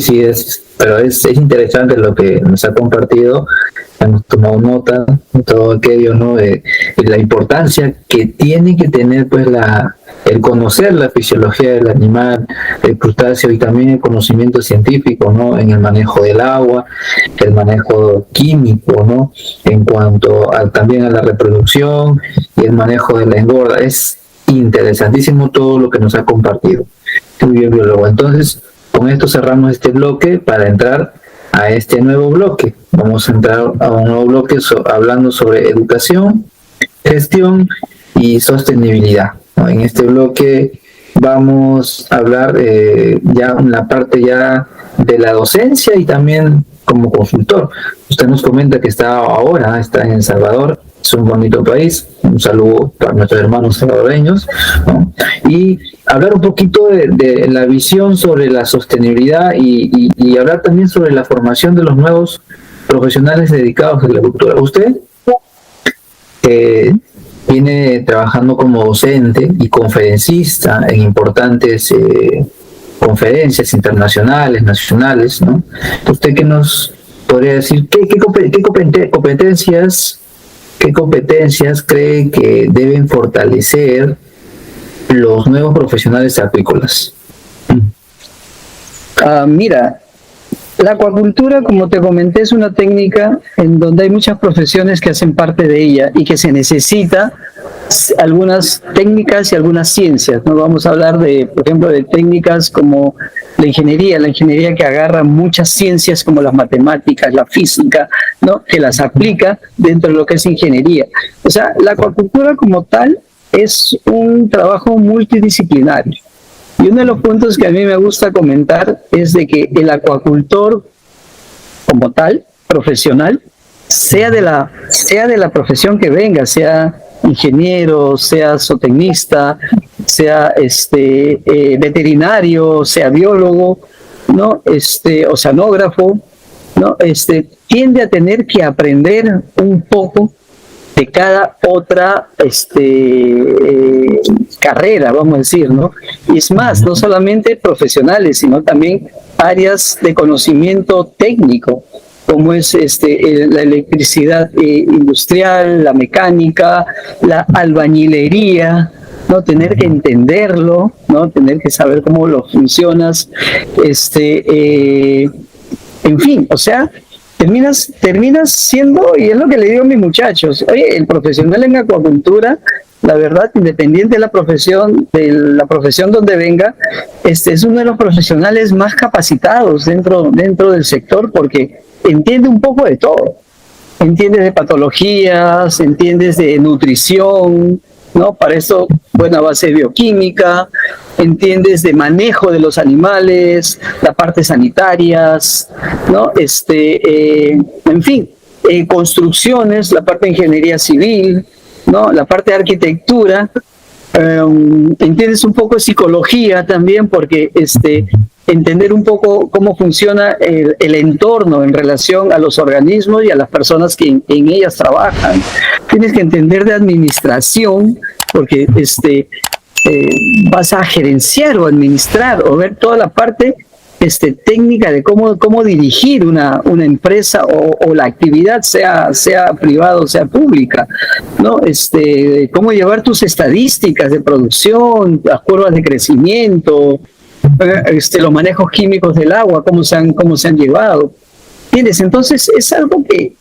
pero es interesante lo que nos ha compartido. Hemos tomado nota de todo aquello, ¿no? De la importancia que tiene que tener, pues, el conocer la fisiología del animal, el crustáceo, y también el conocimiento científico, ¿no? En el manejo del agua, el manejo químico, ¿no? En cuanto también a la reproducción y el manejo de la engorda. Es interesantísimo todo lo que nos ha compartido. Muy bien, biólogo. Entonces, con esto cerramos este bloque para entrar a este nuevo bloque. Vamos a entrar a un nuevo bloque hablando sobre educación, gestión y sostenibilidad, ¿no? En este bloque vamos a hablar ya en la parte ya de la docencia y también como consultor. Usted nos comenta que está en El Salvador. Es un bonito país. Un saludo para nuestros hermanos salvadoreños, ¿no? Y hablar un poquito de la visión sobre la sostenibilidad y hablar también sobre la formación de los nuevos profesionales dedicados a la agricultura. Usted viene trabajando como docente y conferencista en importantes conferencias internacionales, nacionales, ¿no? ¿Usted qué nos podría decir? ¿Qué competencias cree que deben fortalecer los nuevos profesionales acuícolas? Mira, la acuacultura, como te comenté, es una técnica en donde hay muchas profesiones que hacen parte de ella y que se necesita algunas técnicas y algunas ciencias, ¿no? Vamos a hablar por ejemplo, de técnicas como la ingeniería que agarra muchas ciencias como las matemáticas, la física, ¿no? Que las aplica dentro de lo que es ingeniería. O sea, la acuacultura como tal es un trabajo multidisciplinario. Y uno de los puntos que a mí me gusta comentar es de que el acuacultor como tal, profesional, sea de la profesión que venga, sea ingeniero, sea zootecnista, sea veterinario, sea biólogo, ¿no? Oceanógrafo, ¿no? Tiende a tener que aprender un poco de cada otra carrera, vamos a decir, ¿no? Y es más, no solamente profesionales, sino también áreas de conocimiento técnico, como es la electricidad industrial, la mecánica, la albañilería, ¿no? Tener que entenderlo, ¿no? Tener que saber cómo lo funcionas, en fin, o sea, terminas siendo, y es lo que le digo a mis muchachos, oye, el profesional en acuacultura, la verdad, independiente de la profesión donde venga, es uno de los profesionales más capacitados dentro del sector, porque entiende un poco de todo. Entiendes de patologías, entiendes de nutrición, ¿no? Para eso, buena base de bioquímica, entiendes de manejo de los animales, la parte sanitarias, ¿no? En fin, construcciones, la parte de ingeniería civil, ¿no? La parte de arquitectura, entiendes un poco de psicología también, porque entender un poco cómo funciona el entorno en relación a los organismos y a las personas que en ellas trabajan. Tienes que entender de administración, porque vas a gerenciar o administrar o ver toda la parte técnica de cómo dirigir una empresa o la actividad, sea privada o sea pública, ¿no? Cómo llevar tus estadísticas de producción, las curvas de crecimiento, los manejos químicos del agua, cómo se han llevado. ¿Entiendes? Entonces es algo que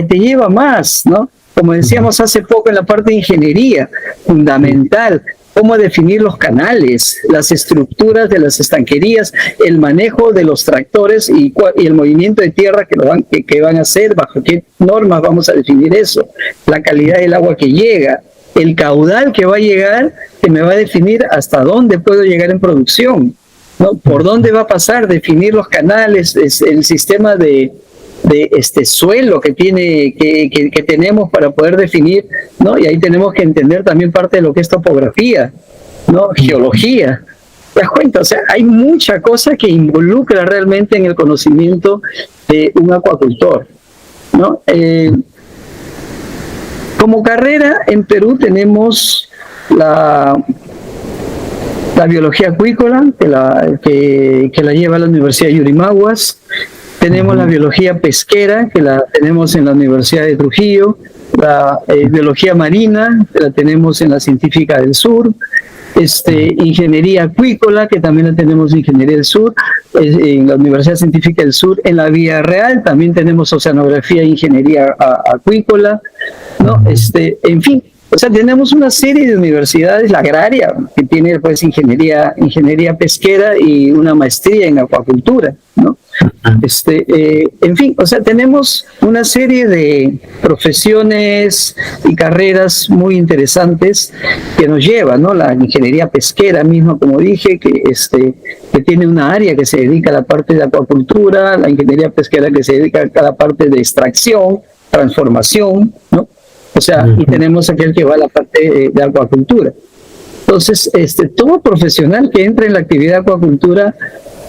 te lleva más, ¿no? Como decíamos hace poco en la parte de ingeniería, fundamental, cómo definir los canales, las estructuras de las estanquerías, el manejo de los tractores y el movimiento de tierra que van a hacer, bajo qué normas vamos a definir eso, la calidad del agua que llega, el caudal que va a llegar, que me va a definir hasta dónde puedo llegar en producción, ¿no? Por dónde va a pasar, definir los canales, el sistema de suelo que tenemos para poder definir, ¿no? Y ahí tenemos que entender también parte de lo que es topografía, ¿no? Geología. ¿Te das cuenta? O sea, hay mucha cosa que involucra realmente en el conocimiento de un acuacultor, ¿no? Como carrera en Perú tenemos la biología acuícola, que la lleva la Universidad de Yurimaguas. Tenemos la biología pesquera, que la tenemos en la Universidad de Trujillo, la biología marina, que la tenemos en la Científica del Sur, ingeniería acuícola, que también la tenemos en Ingeniería del Sur, en la Universidad Científica del Sur. En la Villarreal también tenemos oceanografía e ingeniería acuícola, ¿no? En fin, o sea, tenemos una serie de universidades, la agraria, que tiene pues ingeniería pesquera y una maestría en acuacultura, ¿no? En fin, o sea, tenemos una serie de profesiones y carreras muy interesantes que nos llevan, ¿no? La ingeniería pesquera misma, como dije, que tiene una área que se dedica a la parte de acuacultura, la ingeniería pesquera que se dedica a la parte de extracción, transformación, ¿no? O sea, y tenemos aquel que va a la parte de acuacultura. Entonces, todo profesional que entre en la actividad de acuacultura,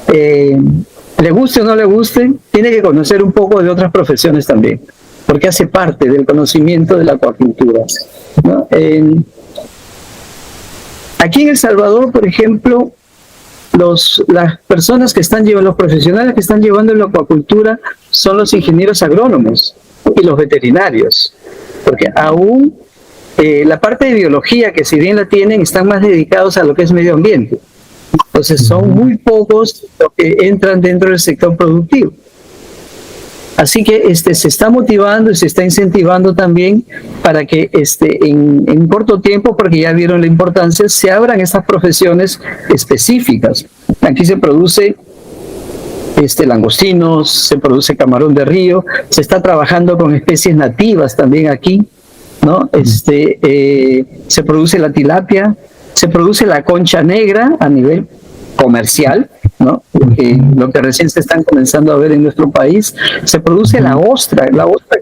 le guste o no le guste, tiene que conocer un poco de otras profesiones también, porque hace parte del conocimiento de la acuacultura, ¿no? Aquí en El Salvador, por ejemplo, las personas que están llevando, los profesionales que están llevando la acuacultura son los ingenieros agrónomos y los veterinarios, porque aún la parte de biología, que si bien la tienen, están más dedicados a lo que es medio ambiente. Entonces son muy pocos los que entran dentro del sector productivo. Así que se está motivando y se está incentivando también para que en corto tiempo, porque ya vieron la importancia, se abran estas profesiones específicas. Aquí se produce langostinos, se produce camarón de río, se está trabajando con especies nativas también aquí, ¿no? Se produce la tilapia, se produce la concha negra a nivel comercial, ¿no? Lo que recién se están comenzando a ver en nuestro país. Se produce la ostra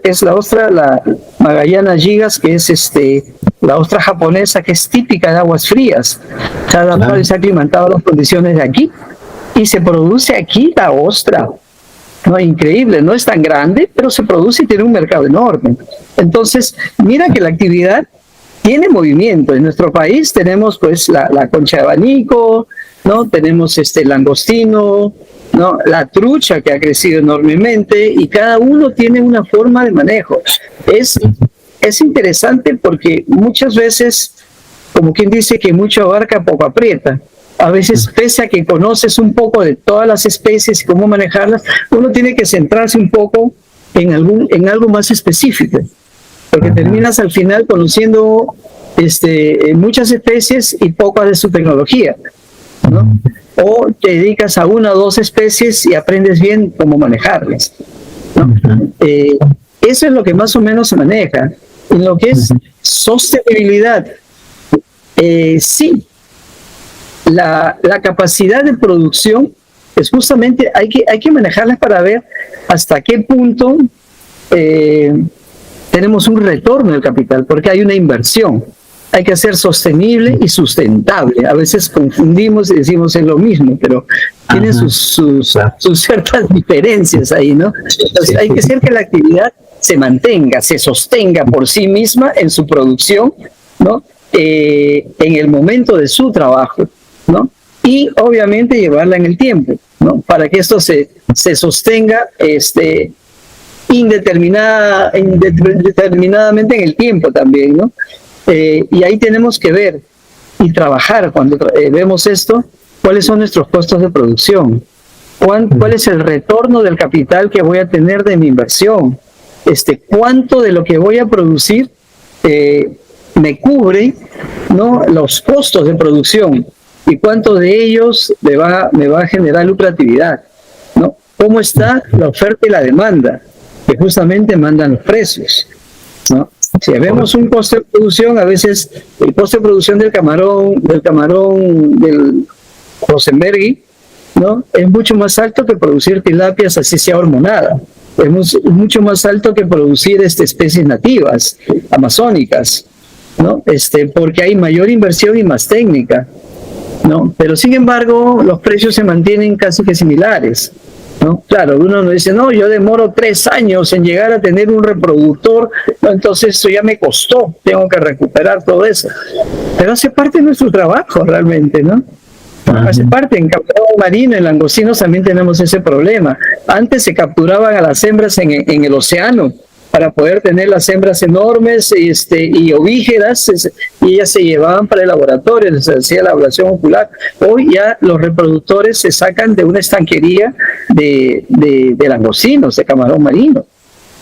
que es la Magallana gigas, que es la ostra japonesa, que es típica de aguas frías, cada cual se ha aclimatado a las condiciones de aquí, y se produce aquí la ostra, ¿no? Increíble, no es tan grande, pero se produce y tiene un mercado enorme. Entonces, mira que la actividad tiene movimiento. En nuestro país tenemos pues la concha de abanico, ¿no? Tenemos langostino, ¿no? La trucha, que ha crecido enormemente, y cada uno tiene una forma de manejo. Es interesante porque muchas veces, como quien dice, que mucho abarca, poco aprieta. A veces, pese a que conoces un poco de todas las especies y cómo manejarlas, uno tiene que centrarse un poco en algo más específico, porque terminas al final conociendo muchas especies y pocas de su tecnología, ¿no? O te dedicas a una o dos especies y aprendes bien cómo manejarlas, ¿no? Eso es lo que más o menos se maneja. En lo que es sostenibilidad, sí, la capacidad de producción es justamente, hay que manejarlas para ver hasta qué punto tenemos un retorno del capital, porque hay una inversión. Hay que ser sostenible y sustentable. A veces confundimos y decimos es lo mismo, pero tienen sus ciertas diferencias ahí, ¿no? Entonces hay que hacer que la actividad se mantenga, se sostenga por sí misma en su producción, ¿no? en el momento de su trabajo, ¿no? Y obviamente llevarla en el tiempo, ¿no? Para que esto se sostenga indeterminadamente en el tiempo también, ¿no? Y ahí tenemos que ver y trabajar cuando vemos esto, cuáles son nuestros costos de producción, cuál es el retorno del capital que voy a tener de mi inversión, cuánto de lo que voy a producir me cubre, ¿no?, los costos de producción y cuánto de ellos me va a generar lucratividad, ¿no? Cómo está la oferta y la demanda, que justamente mandan los precios, ¿no? Si vemos un costo de producción, a veces el costo de producción del camarón del Rosenberg, ¿no?, es mucho más alto que producir tilapias así sea hormonada. Es mucho más alto que producir especies nativas, amazónicas, ¿no? Porque hay mayor inversión y más técnica, ¿no? Pero sin embargo, los precios se mantienen casi que similares, ¿no? Claro, uno nos dice, no, yo demoro 3 años en llegar a tener un reproductor, ¿no? Entonces eso ya me costó, tengo que recuperar todo eso. Pero hace parte de nuestro trabajo realmente, ¿no? Hace parte. En camarón marino, en langostinos también tenemos ese problema. Antes se capturaban a las hembras en el océano para poder tener las hembras enormes y ovígeras, y ellas se llevaban para el laboratorio, se hacía la evaluación ocular. Hoy ya los reproductores se sacan de una estanquería de langostinos, de camarón marino.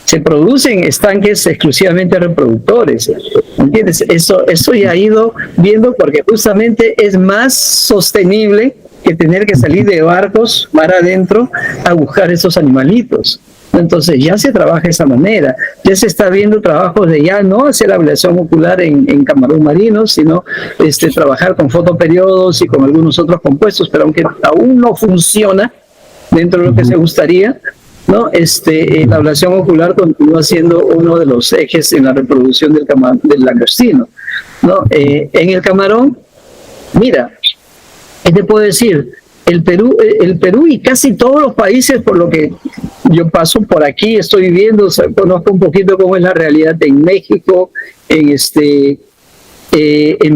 Se producen estanques exclusivamente reproductores, ¿entiendes? Eso ya ha ido viendo, porque justamente es más sostenible que tener que salir de barcos mar adentro a buscar esos animalitos. Entonces ya se trabaja de esa manera, ya se está viendo trabajos de ya no hacer ablación ocular en camarón marino, sino trabajar con fotoperiodos y con algunos otros compuestos, pero aunque aún no funciona dentro de lo que se gustaría, ¿no? La ablación ocular continúa siendo uno de los ejes en la reproducción del langostino, ¿no? En el camarón, mira, ¿qué te puedo decir? El Perú y casi todos los países, por lo que yo paso por aquí, estoy viviendo, conozco un poquito cómo es la realidad en México, en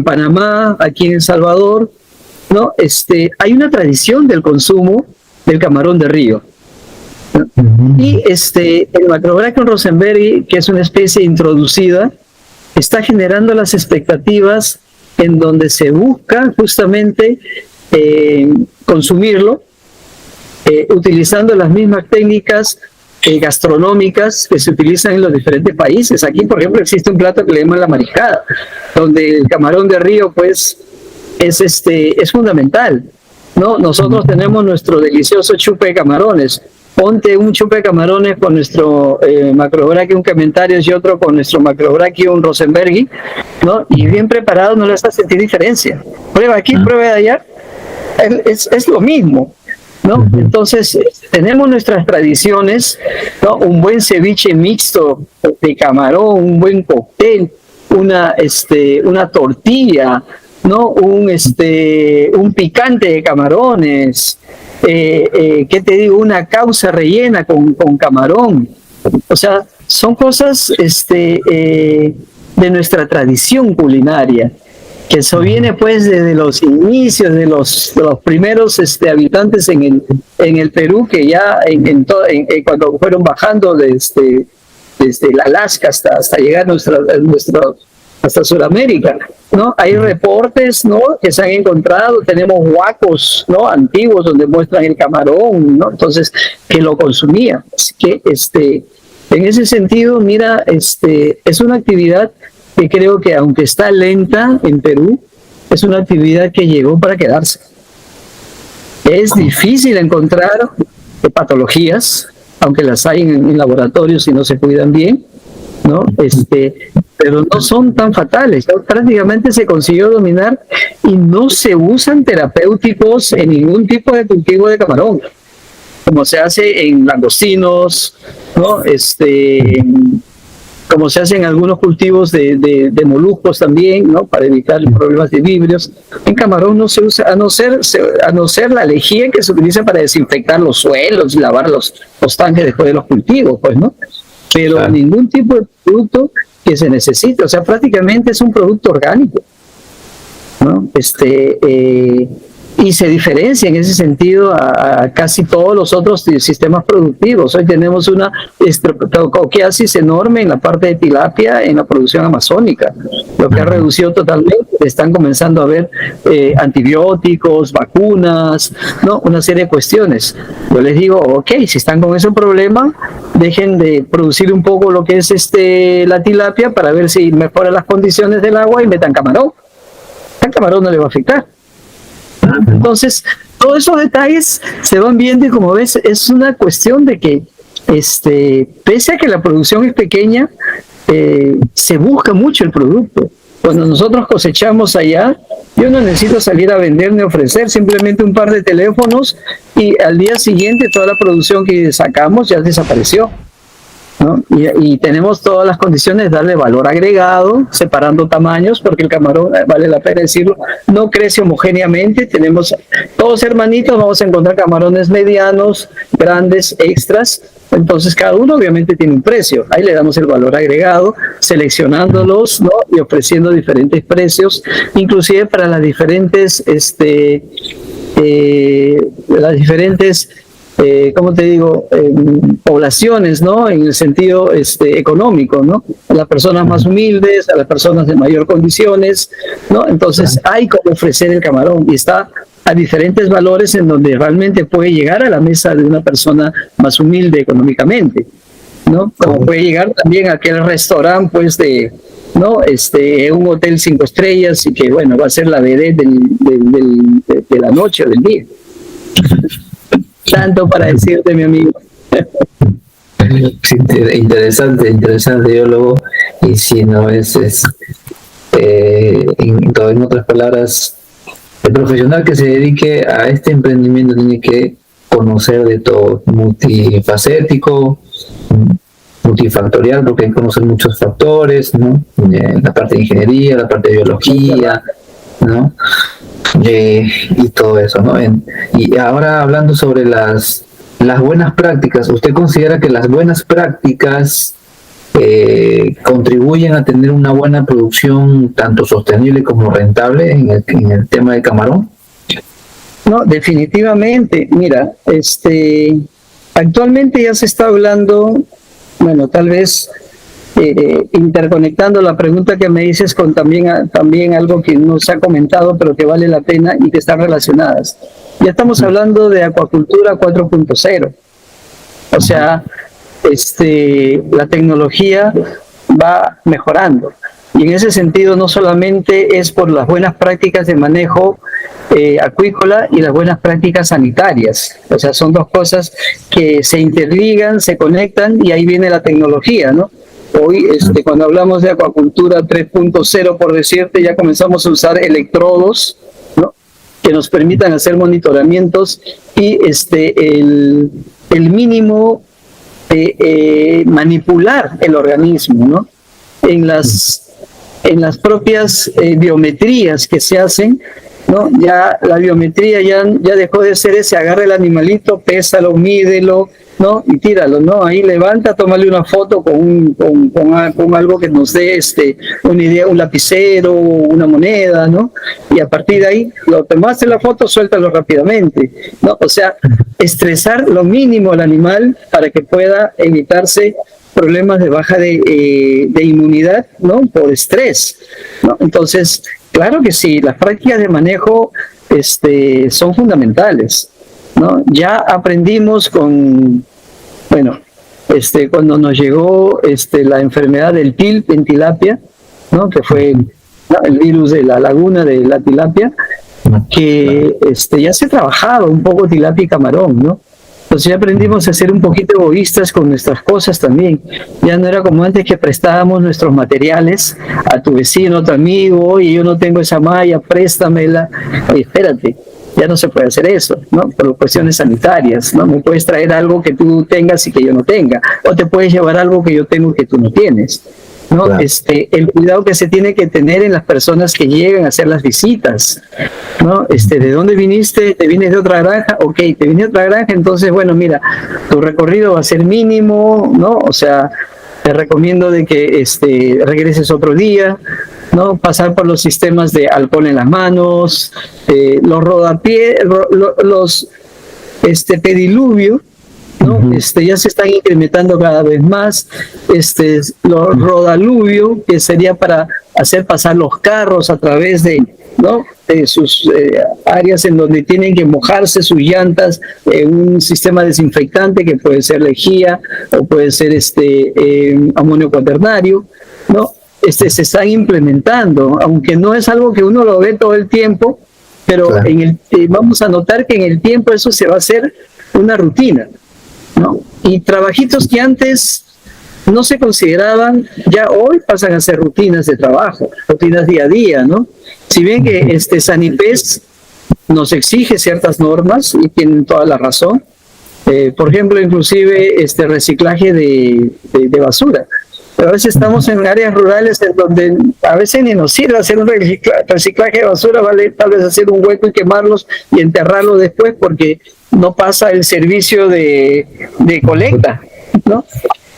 Panamá, aquí en El Salvador, ¿no? Hay una tradición del consumo del camarón de río. Y el Macrobrachium rosenbergi, que es una especie introducida, está generando las expectativas en donde se busca justamente consumirlo utilizando las mismas técnicas gastronómicas que se utilizan en los diferentes países. Aquí, por ejemplo, existe un plato que le llaman la mariscada, donde el camarón de río pues es fundamental, ¿no? Nosotros tenemos nuestro delicioso chupe de camarones. Ponte un chupe de camarones con nuestro Macrobrachium camentarius y otro con nuestro Macrobrachium rosenbergi, ¿no? Y bien preparado no le vas a sentir diferencia. Prueba aquí, prueba de allá, es lo mismo, ¿no? Entonces tenemos nuestras tradiciones, ¿no? Un buen ceviche mixto de camarón, un buen cóctel, una tortilla, ¿no? Un picante de camarones, ¿qué te digo? Una causa rellena con camarón. O sea, son cosas de nuestra tradición culinaria, que eso viene pues desde los inicios de los primeros habitantes en el Perú, que ya cuando fueron bajando desde el Alaska hasta llegar hasta Sudamérica, ¿no? Hay reportes, ¿no?, que se han encontrado, tenemos huacos, ¿no?, antiguos donde muestran el camarón, ¿no? Entonces, que lo consumía. Así que en ese sentido, mira, es una actividad que creo que, aunque está lenta en Perú, es una actividad que llegó para quedarse. Es difícil encontrar patologías, aunque las hay en laboratorios y no se cuidan bien, ¿no? Pero no son tan fatales. Prácticamente se consiguió dominar y no se usan terapéuticos en ningún tipo de cultivo de camarón, como se hace en langostinos, ¿no? Como se hace en algunos cultivos de moluscos también, ¿no?, para evitar problemas de vibrios. En camarón no se usa, a no ser la lejía que se utiliza para desinfectar los suelos y lavar los tanques después de los cultivos, pues, ¿no? Pero claro, ningún tipo de producto que se necesite. O sea, prácticamente es un producto orgánico, ¿no? Y se diferencia en ese sentido a casi todos los otros sistemas productivos. Hoy tenemos una estratificación enorme en la parte de tilapia en la producción amazónica, lo que ha reducido totalmente. Están comenzando a haber antibióticos, vacunas, ¿no? Una serie de cuestiones. Yo les digo, ok, si están con ese problema, dejen de producir un poco lo que es la tilapia para ver si mejoran las condiciones del agua y metan camarón. El camarón no le va a afectar. Entonces, todos esos detalles se van viendo y como ves, es una cuestión de que, pese a que la producción es pequeña, se busca mucho el producto. Cuando nosotros cosechamos allá, yo no necesito salir a vender ni ofrecer, simplemente un par de teléfonos y al día siguiente toda la producción que sacamos ya desapareció, ¿no? Y tenemos todas las condiciones de darle valor agregado, separando tamaños, porque el camarón, vale la pena decirlo, no crece homogéneamente. Tenemos todos hermanitos, vamos a encontrar camarones medianos, grandes, extras. Entonces cada uno obviamente tiene un precio. Ahí le damos el valor agregado, seleccionándolos, ¿no? Y ofreciendo diferentes precios, inclusive para las diferentes, ¿cómo te digo? Poblaciones, ¿no? En el sentido económico, ¿no? A las personas más humildes, a las personas de mayor condiciones, ¿no? Entonces hay como ofrecer el camarón y está a diferentes valores en donde realmente puede llegar a la mesa de una persona más humilde económicamente, ¿no? Como puede llegar también a aquel restaurante, pues, ¿no? Un hotel 5 estrellas y que, bueno, va a ser la vedette de la noche o del día. Tanto para decirte, mi amigo. Sí, interesante, biólogo. Y si no en otras palabras, el profesional que se dedique a este emprendimiento tiene que conocer de todo, multifacético, multifactorial, porque hay que conocer muchos factores, ¿no? La parte de ingeniería, la parte de biología, ¿no? Y todo eso, ¿no? Y ahora hablando sobre las buenas prácticas, ¿usted considera que las buenas prácticas contribuyen a tener una buena producción tanto sostenible como rentable en el tema del camarón? No, definitivamente. Mira, actualmente ya se está hablando, bueno, tal vez interconectando la pregunta que me dices con también algo que no se ha comentado, pero que vale la pena y que están relacionadas. Ya estamos hablando de acuacultura 4.0. O sea, la tecnología va mejorando. Y en ese sentido no solamente es por las buenas prácticas de manejo acuícola y las buenas prácticas sanitarias. O sea, son dos cosas que se interligan, se conectan y ahí viene la tecnología, ¿no? Hoy, cuando hablamos de acuacultura 3.0, por decirte, ya comenzamos a usar electrodos, ¿no? Que nos permitan hacer monitoramientos y el mínimo de manipular el organismo, ¿no? En las propias biometrías que se hacen, ¿no? Ya la biometría ya dejó de ser ese, agarra el animalito, pésalo, mídelo, ¿no? Y tíralo, ¿no? Ahí levanta, tómale una foto con algo que nos dé una idea, un lapicero, una moneda, ¿no? Y a partir de ahí, lo tomaste la foto, suéltalo rápidamente, ¿no? O sea, estresar lo mínimo al animal para que pueda evitarse problemas de baja de inmunidad, ¿no? Por estrés, ¿no? Entonces, claro que sí, las prácticas de manejo son fundamentales, ¿no? Ya aprendimos cuando nos llegó la enfermedad del PIL en tilapia, ¿no? Que fue el virus de la laguna de la tilapia, que ya se trabajaba un poco tilapia y camarón, ¿no? Entonces ya aprendimos a ser un poquito egoístas con nuestras cosas también. Ya no era como antes que prestábamos nuestros materiales a tu vecino, a tu amigo, oye, yo no tengo esa malla, préstamela. Oye, espérate, ya no se puede hacer eso, ¿no? Por cuestiones sanitarias, ¿no? Me puedes traer algo que tú tengas y que yo no tenga, o te puedes llevar algo que yo tengo que tú no tienes, ¿no? Claro. El cuidado que se tiene que tener en las personas que llegan a hacer las visitas, ¿no? ¿De dónde viniste? ¿Te vienes de otra granja? Ok, te vienes de otra granja, entonces, bueno, mira, tu recorrido va a ser mínimo, ¿no? O sea, te recomiendo de que regreses otro día, ¿no? Pasar por los sistemas de alcohol en las manos, los rodapié, los pediluvio, ¿no? Ujú. Ya se están incrementando cada vez más, los rodaluvio, que sería para hacer pasar los carros a través de, ¿no?, de sus áreas en donde tienen que mojarse sus llantas en un sistema desinfectante que puede ser lejía o puede ser amonio cuaternario, ¿no? Se están implementando, aunque no es algo que uno lo ve todo el tiempo, pero Claro. vamos a notar que en el tiempo eso se va a hacer una rutina, ¿no? Y trabajitos que antes no se consideraban, ya hoy pasan a ser rutinas de trabajo, rutinas día a día, ¿no? Si bien que Sanipes nos exige ciertas normas y tienen toda la razón, por ejemplo, inclusive reciclaje de basura. Pero a veces estamos en áreas rurales en donde a veces ni nos sirve hacer un reciclaje de basura, vale tal vez hacer un hueco y quemarlos y enterrarlos después porque no pasa el servicio de colecta, ¿no?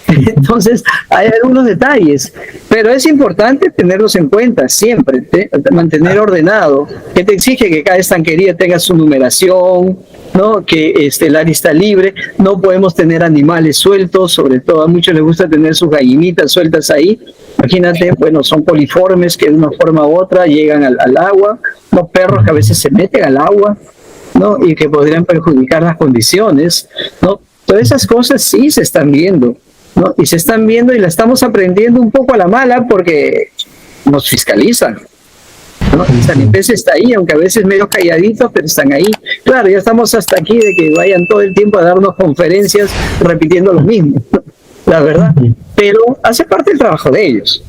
Entonces, hay algunos detalles, pero es importante tenerlos en cuenta siempre, mantener ordenado. ¿Qué te exige? Que cada estanquería tenga su numeración, ¿no? Que el área está libre, no podemos tener animales sueltos, sobre todo a muchos les gusta tener sus gallinitas sueltas ahí. Imagínate, bueno, son poliformes que de una forma u otra llegan al agua, los perros que a veces se meten al agua, ¿no? Y que podrían perjudicar las condiciones, ¿no? Todas esas cosas sí se están viendo, ¿no? Y se están viendo y la estamos aprendiendo un poco a la mala porque nos fiscalizan, ¿no? El Sanipes está ahí, aunque a veces medio calladitos, pero están ahí. Claro, ya estamos hasta aquí de que vayan todo el tiempo a darnos conferencias repitiendo lo mismo, la verdad. Pero hace parte del trabajo de ellos,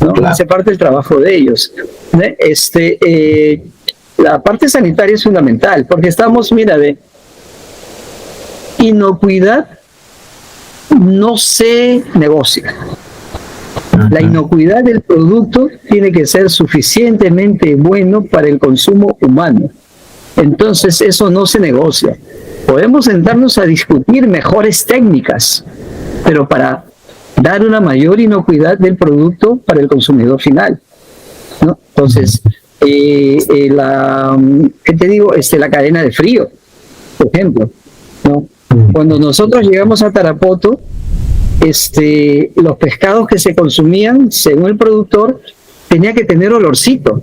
¿no? Claro. Hace parte del trabajo de ellos. La parte sanitaria es fundamental, porque estamos, mira, de inocuidad no se negocia. La inocuidad del producto tiene que ser suficientemente bueno para el consumo humano. Entonces, eso no se negocia. Podemos sentarnos a discutir mejores técnicas, pero para dar una mayor inocuidad del producto para el consumidor final, ¿no? Entonces, ¿qué te digo? La cadena de frío, por ejemplo, ¿no? Cuando nosotros llegamos a Tarapoto, los pescados que se consumían, según el productor, tenía que tener olorcito,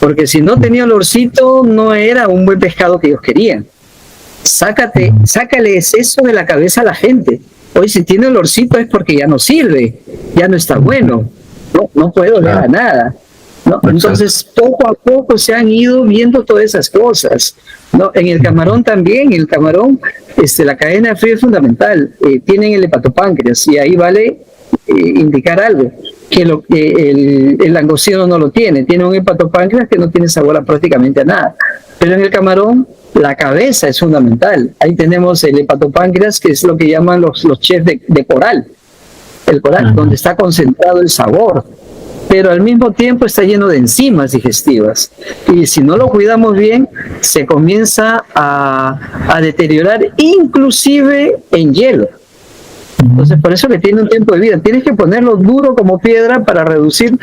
porque si no tenía olorcito, no era un buen pescado que ellos querían. Sácale eso de la cabeza a la gente. Hoy si tiene olorcito es porque ya no sirve, ya no está bueno, no puede oler a nada, ¿no? Entonces, poco a poco se han ido viendo todas esas cosas, ¿no? En el camarón también, el camarón, la cadena de frío es fundamental. Tienen el hepatopáncreas y ahí vale indicar algo, que el langostino no lo tiene un hepatopáncreas que no tiene sabor a prácticamente a nada. Pero en el camarón, la cabeza es fundamental. Ahí tenemos el hepatopáncreas, que es lo que llaman los chefs de coral, el coral, donde está concentrado el sabor, pero al mismo tiempo está lleno de enzimas digestivas. Y si no lo cuidamos bien, se comienza a deteriorar, inclusive en hielo. Entonces, por eso que tiene un tiempo de vida. Tienes que ponerlo duro como piedra para reducir.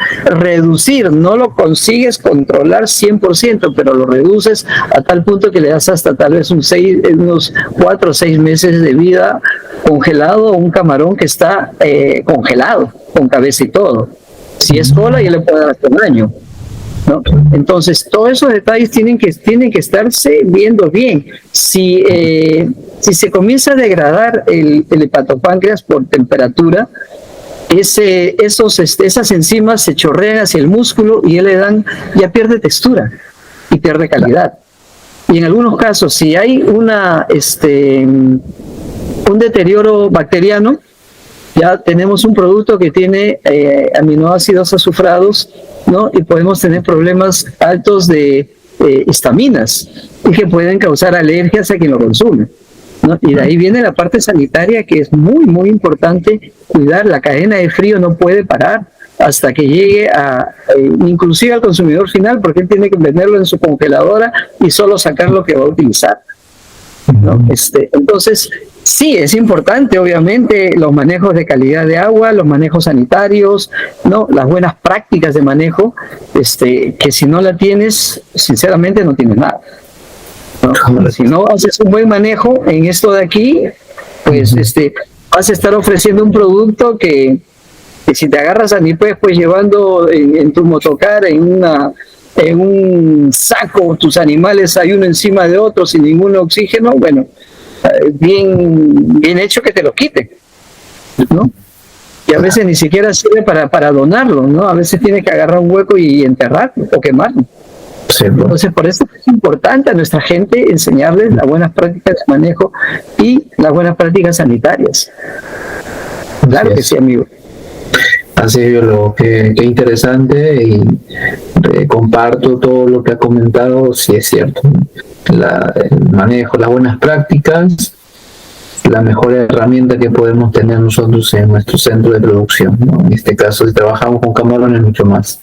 No lo consigues controlar 100%, pero lo reduces a tal punto que le das hasta tal vez unos 4 o 6 meses de vida congelado, un camarón que está congelado, con cabeza y todo. Si es cola, ya le puede dar hasta un año, ¿no? Entonces, todos esos detalles tienen que estarse viendo bien. Si se comienza a degradar el hepatopáncreas por temperatura, esas enzimas se chorrean hacia el músculo y ya pierde textura y pierde calidad. Y en algunos casos, si hay un deterioro bacteriano, ya tenemos un producto que tiene aminoácidos azufrados, ¿no? Y podemos tener problemas altos de histaminas y que pueden causar alergias a quien lo consume, ¿no? Y de ahí viene la parte sanitaria, que es muy, muy importante cuidar. La cadena de frío no puede parar hasta que llegue inclusive al consumidor final, porque él tiene que meterlo en su congeladora y solo sacar lo que va a utilizar, ¿no? Entonces, Sí, es importante, obviamente, los manejos de calidad de agua, los manejos sanitarios, ¿no? Las buenas prácticas de manejo, que si no la tienes, sinceramente no tienes nada, ¿no? Si no haces un buen manejo en esto de aquí, pues vas a estar ofreciendo un producto que si te agarras a nipues, pues llevando en tu motocar, en un saco, tus animales hay uno encima de otro sin ningún oxígeno, bueno, bien hecho que te lo quiten, ¿no? Y a veces ni siquiera sirve para donarlo, ¿no? A veces tiene que agarrar un hueco y enterrarlo o quemarlo. Sí, ¿no? Entonces, por eso es importante a nuestra gente enseñarles las buenas prácticas de manejo y las buenas prácticas sanitarias. Claro que sí, amigo. Así es, biólogo, qué interesante, y comparto todo lo que ha comentado. Sí, es cierto, el manejo, las buenas prácticas, la mejor herramienta que podemos tener nosotros en nuestro centro de producción, ¿no? En este caso, si trabajamos con camarones, mucho más.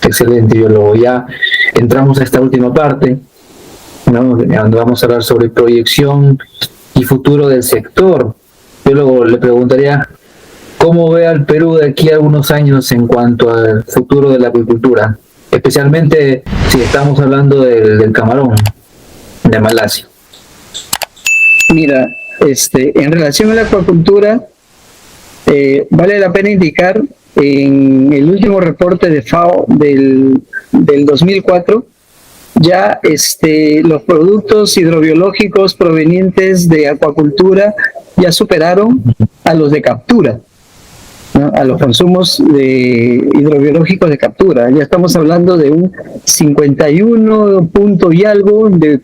Excelente, biólogo. Ya entramos a esta última parte, ¿no? Donde vamos a hablar sobre proyección y futuro del sector. Biólogo, le preguntaría, ¿cómo ve al Perú de aquí a algunos años en cuanto al futuro de la acuicultura? Especialmente si estamos hablando del camarón de Malasia. Mira, en relación a la acuicultura, vale la pena indicar en el último reporte de FAO del 2004, ya los productos hidrobiológicos provenientes de acuicultura ya superaron a los de captura, ¿no? A los consumos hidrobiológicos de captura. Ya estamos hablando de un 51 punto y algo de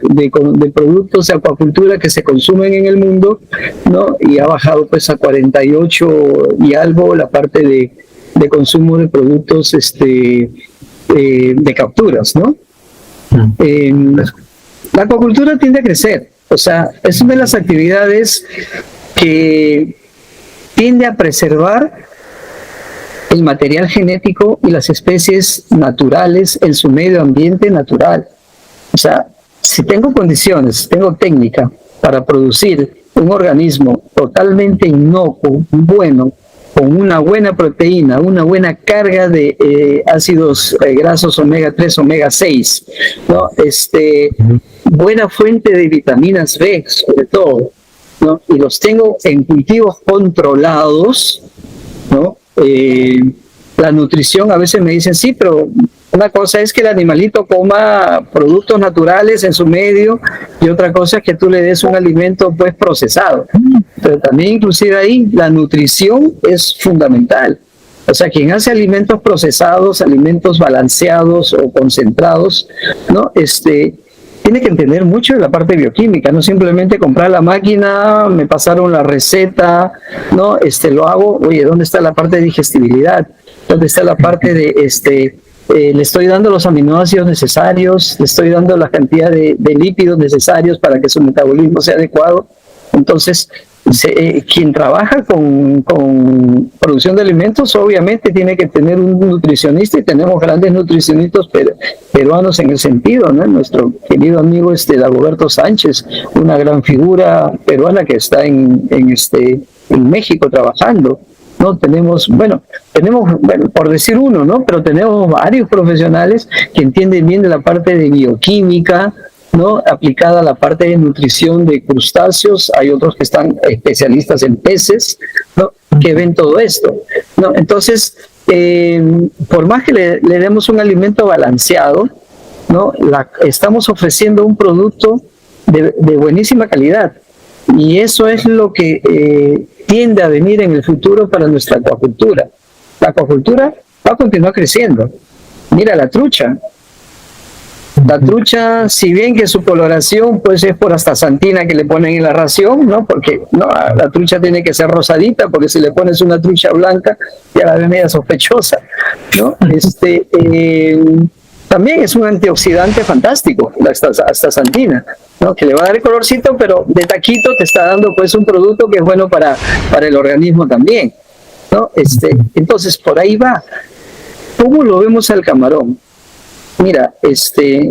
productos de acuicultura que se consumen en el mundo, ¿no? Y ha bajado pues a 48 y algo la parte de consumo de productos de capturas, ¿no? La acuicultura tiende a crecer, o sea, es una de las actividades que tiende a preservar el material genético y las especies naturales en su medio ambiente natural. O sea, si tengo condiciones, tengo técnica para producir un organismo totalmente inocuo, bueno, con una buena proteína, una buena carga de ácidos grasos omega 3, omega 6, ¿no? Buena fuente de vitaminas B, sobre todo, ¿no? Y los tengo en cultivos controlados, ¿no? La nutrición, a veces me dicen, sí, pero una cosa es que el animalito coma productos naturales en su medio, y otra cosa es que tú le des un alimento pues procesado. Pero también inclusive ahí la nutrición es fundamental. O sea, quien hace alimentos procesados, alimentos balanceados o concentrados, ¿no? Tiene que entender mucho de la parte bioquímica, no simplemente comprar la máquina, me pasaron la receta, ¿no? Lo hago, oye, ¿dónde está la parte de digestibilidad? ¿Dónde está la parte de, le estoy dando los aminoácidos necesarios, le estoy dando la cantidad de lípidos necesarios para que su metabolismo sea adecuado? Entonces, quien trabaja con producción de alimentos obviamente tiene que tener un nutricionista, y tenemos grandes nutricionistas peruanos en el sentido, ¿no? Nuestro querido amigo Dagoberto Sánchez, una gran figura peruana que está en México trabajando, ¿no? Tenemos, por decir uno, ¿no? Pero tenemos varios profesionales que entienden bien de la parte de bioquímica, ¿no? Aplicada a la parte de nutrición de crustáceos. Hay otros que están especialistas en peces, ¿no? Que ven todo esto, ¿no? Entonces, por más que le demos un alimento balanceado, ¿no? Estamos ofreciendo un producto de buenísima calidad, y eso es lo que tiende a venir en el futuro para nuestra acuicultura. La acuicultura va a continuar creciendo. Mira la trucha. La trucha, si bien que su coloración pues es por astaxantina que le ponen en la ración, ¿no? Porque no, la trucha tiene que ser rosadita, porque si le pones una trucha blanca ya la ves media sospechosa, ¿no? También es un antioxidante fantástico, la astaxantina, ¿no? Que le va a dar el colorcito, pero de taquito te está dando pues un producto que es bueno para el organismo también, ¿no? Entonces por ahí va. ¿Cómo lo vemos al camarón? Mira,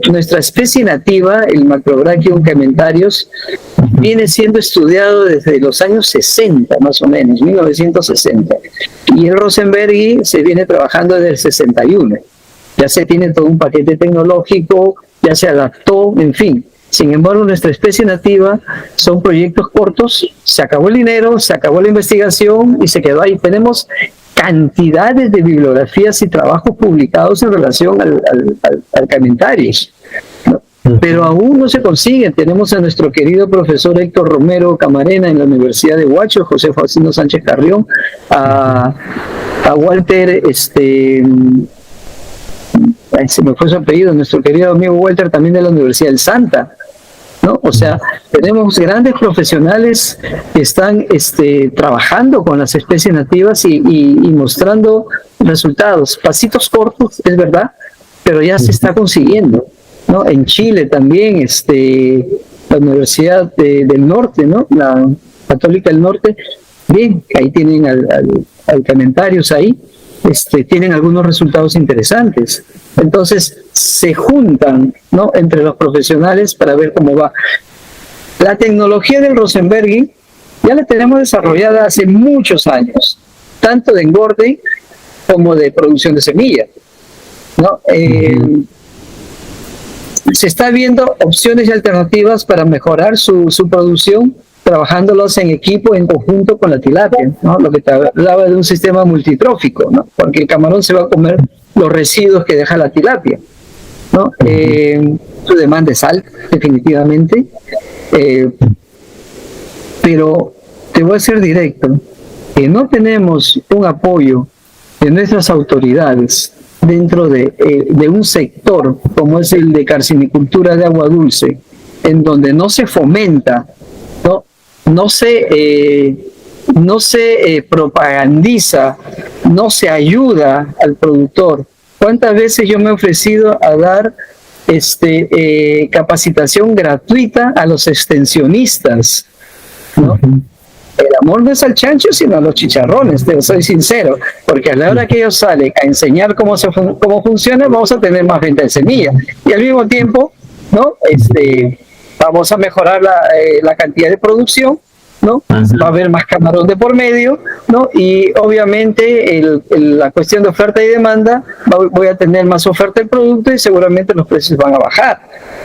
nuestra especie nativa, el Macrobrachium caementarius, viene siendo estudiado desde los años 60, más o menos, 1960. Y el Rosenbergi se viene trabajando desde el 61. Ya se tiene todo un paquete tecnológico, ya se adaptó, en fin. Sin embargo, nuestra especie nativa son proyectos cortos, se acabó el dinero, se acabó la investigación y se quedó ahí. Tenemos cantidades de bibliografías y trabajos publicados en relación al Caementarius, ¿no? Pero aún no se consiguen. Tenemos a nuestro querido profesor Héctor Romero Camarena en la Universidad de Huacho, José Faustino Sánchez Carrión, a Walter, se me fue su apellido, nuestro querido amigo Walter, también de la Universidad del Santa, ¿no? O sea, tenemos grandes profesionales que están trabajando con las especies nativas y mostrando resultados, pasitos cortos, es verdad, pero ya se está consiguiendo, ¿no? En Chile también, la Universidad del Norte, ¿no? La Católica del Norte, bien, ahí tienen al Caementarius ahí, tienen algunos resultados interesantes. Entonces se juntan, ¿no?, entre los profesionales para ver cómo va. La tecnología del Rosenbergi ya la tenemos desarrollada hace muchos años, tanto de engorde como de producción de semilla, ¿no? Se está viendo opciones y alternativas para mejorar su producción, trabajándolos en equipo, en conjunto con la tilapia, ¿no? Lo que te hablaba de un sistema multitrófico, ¿no? Porque el camarón se va a comer los residuos que deja la tilapia, ¿no? Su demanda es alta, definitivamente, pero te voy a ser directo, que no tenemos un apoyo de nuestras autoridades dentro de un sector como es el de carcinicultura de agua dulce, en donde no se fomenta, no se propagandiza, no se ayuda al productor. ¿Cuántas veces yo me he ofrecido a dar capacitación gratuita a los extensionistas, ¿no? El amor no es al chancho, sino a los chicharrones, te soy sincero, porque a la hora que ellos salen a enseñar cómo funciona, vamos a tener más venta de semilla. Y al mismo tiempo, ¿no? Vamos a mejorar la cantidad de producción, ¿no? Va a haber más camarón de por medio, ¿no? Y obviamente la cuestión de oferta y demanda, voy a tener más oferta del producto y seguramente los precios van a bajar,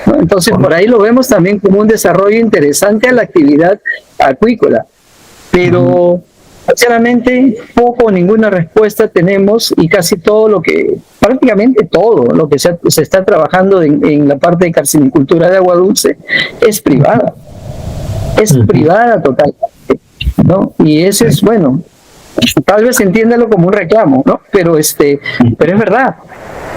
¿no? Entonces por ahí lo vemos también como un desarrollo interesante a la actividad acuícola, pero sinceramente poco o ninguna respuesta tenemos, y casi prácticamente todo lo que se está trabajando en la parte de carcinicultura de agua dulce es privada. Es privada totalmente, ¿no? Y eso es, bueno, tal vez entiéndalo como un reclamo, ¿no? Pero es verdad,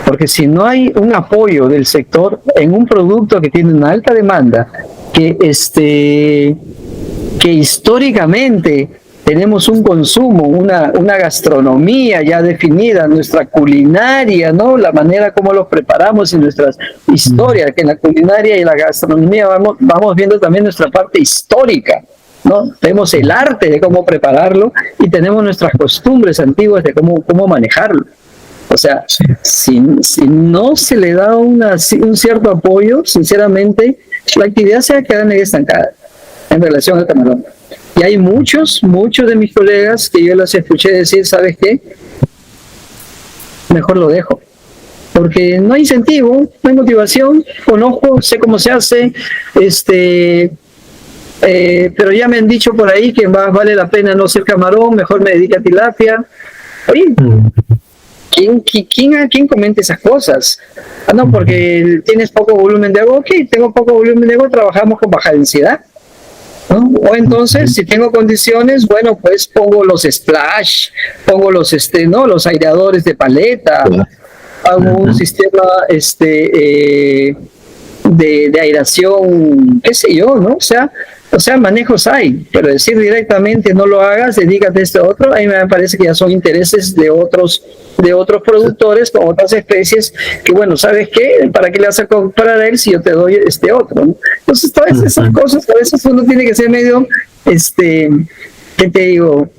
porque si no hay un apoyo del sector en un producto que tiene una alta demanda, que históricamente tenemos un consumo, una gastronomía ya definida, nuestra culinaria, ¿no? La manera como los preparamos y nuestras historias, que en la culinaria y la gastronomía vamos viendo también nuestra parte histórica, ¿no? Tenemos el arte de cómo prepararlo y tenemos nuestras costumbres antiguas de cómo manejarlo. O sea, si no se le da un cierto apoyo, sinceramente, la actividad se va a quedar medio estancada en relación al camarón. Y hay muchos de mis colegas que yo los escuché decir, ¿sabes qué? Mejor lo dejo. Porque no hay incentivo, no hay motivación, conozco, sé cómo se hace, pero ya me han dicho por ahí que más vale la pena no ser camarón, mejor me dedico a tilapia. Oye, ¿quién comenta esas cosas? Ah, no, porque tienes poco volumen de agua. Ok, tengo poco volumen de agua, trabajamos con baja densidad, ¿no? O entonces, si tengo condiciones, bueno, pues pongo los splash, pongo los aireadores de paleta, hago un sistema de aireación, qué sé yo, ¿no? O sea, manejos hay, pero decir directamente no lo hagas, dedícate a este otro, a mí me parece que ya son intereses de otros productores con otras especies, que bueno, ¿sabes qué? ¿Para qué le vas a comprar a él si yo te doy este otro, ¿no? Entonces todas esas cosas, a veces uno tiene que ser medio, ¿qué te digo?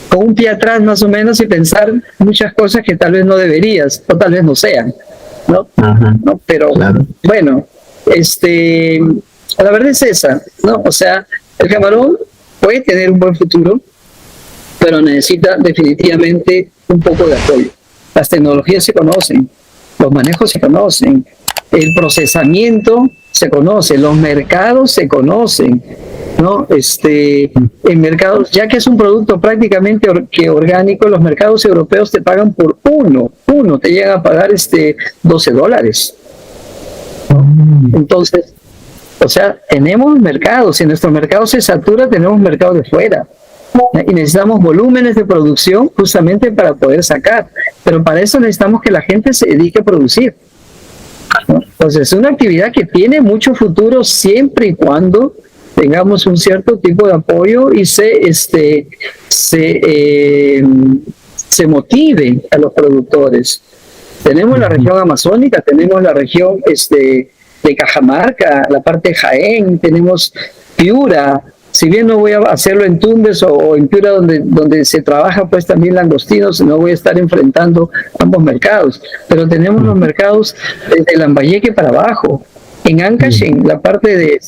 Con un pie atrás más o menos y pensar muchas cosas que tal vez no deberías, o tal vez no sean, ¿no? ¿No? Pero bueno, la verdad es esa, ¿no? O sea, el camarón puede tener un buen futuro, pero necesita definitivamente un poco de apoyo. Las tecnologías se conocen, los manejos se conocen, el procesamiento se conoce, los mercados se conocen, ¿no? En mercados, ya que es un producto prácticamente orgánico, los mercados europeos te pagan por uno, te llegan a pagar $12. Entonces, o sea, tenemos mercados, si nuestro mercado se satura, tenemos mercados de fuera. Y necesitamos volúmenes de producción justamente para poder sacar, pero para eso necesitamos que la gente se dedique a producir, ¿no? Entonces es una actividad que tiene mucho futuro siempre y cuando tengamos un cierto tipo de apoyo y se motive a los productores. Tenemos la región amazónica, tenemos la región de Cajamarca, la parte de Jaén, tenemos Piura. Si bien no voy a hacerlo en Tumbes o en Piura donde se trabaja pues también langostinos, no voy a estar enfrentando ambos mercados, pero tenemos los mercados desde Lambayeque para abajo. En Ancash, en la parte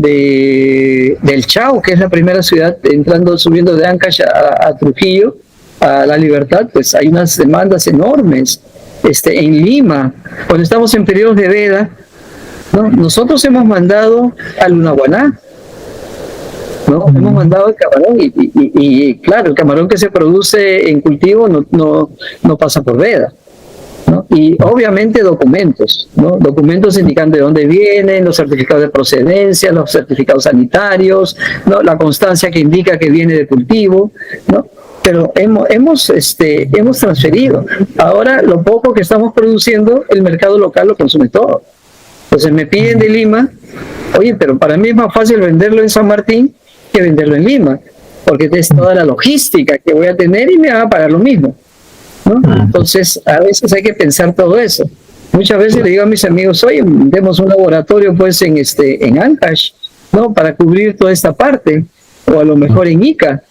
del Chao, que es la primera ciudad, subiendo de Ancash a Trujillo, a La Libertad, pues hay unas demandas enormes. En Lima, cuando estamos en periodos de veda, ¿no? Nosotros hemos mandado a Lunahuaná, ¿no? Hemos mandado el camarón y claro, el camarón que se produce en cultivo no pasa por veda, ¿no? Y obviamente documentos, ¿no? Documentos indicando de dónde vienen, los certificados de procedencia, los certificados sanitarios, ¿no? La constancia que indica que viene de cultivo, ¿no? Pero hemos transferido. Ahora lo poco que estamos produciendo, el mercado local lo consume todo. Entonces me piden de Lima, oye, pero para mí es más fácil venderlo en San Martín que venderlo en Lima, porque es toda la logística que voy a tener y me van a pagar lo mismo, ¿no? Entonces a veces hay que pensar todo eso. Muchas veces le digo a mis amigos, oye, demos un laboratorio pues en Ancash, ¿no? Para cubrir toda esta parte, o a lo mejor en Ica,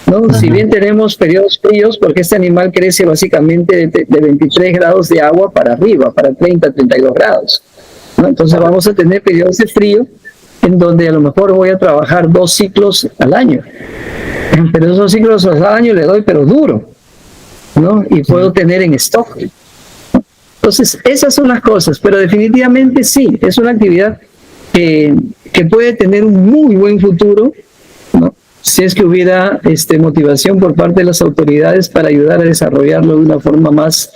¿no? Si bien tenemos periodos fríos, porque este animal crece básicamente de 23 grados de agua para arriba, para 30, 32 grados, ¿no? Entonces vamos a tener periodos de frío en donde a lo mejor voy a trabajar 2 ciclos al año, pero esos ciclos al año le doy pero duro, ¿no? Y puedo tener en stock. Entonces esas son las cosas, pero definitivamente sí, es una actividad que puede tener un muy buen futuro, ¿no? Si es que hubiera motivación por parte de las autoridades para ayudar a desarrollarlo de una forma más,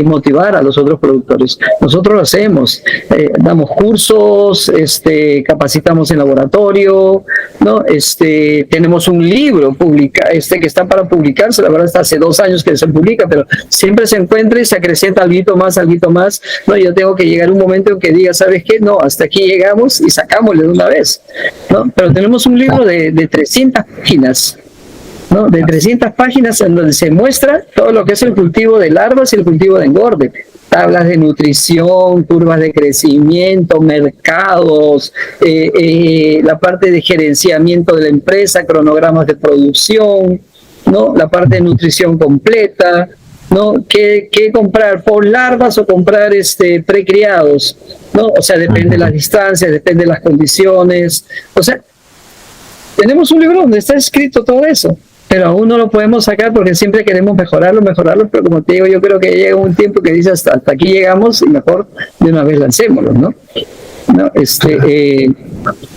motivar a los otros productores. Nosotros lo hacemos, damos cursos, capacitamos en laboratorio, ¿no? Tenemos un libro que está para publicarse, la verdad está hace 2 años que se publica, pero siempre se encuentra y se acrecienta algo más, ¿no? Yo tengo que llegar a un momento en que diga, ¿sabes qué? No, hasta aquí llegamos y sacámosle de una vez, ¿no? Pero tenemos un libro de 300 páginas, ¿no? De 300 páginas en donde se muestra todo lo que es el cultivo de larvas y el cultivo de engorde. Tablas de nutrición, curvas de crecimiento, mercados, la parte de gerenciamiento de la empresa, cronogramas de producción, ¿no? La parte de nutrición completa, ¿no? ¿Qué comprar? ¿Por larvas o comprar precriados? ¿No? O sea, depende de las distancias, depende de las condiciones. O sea, tenemos un libro donde está escrito todo eso, pero aún no lo podemos sacar porque siempre queremos mejorarlo, pero como te digo, yo creo que llega un tiempo que dice hasta aquí llegamos y mejor de una vez lancémoslo, ¿no?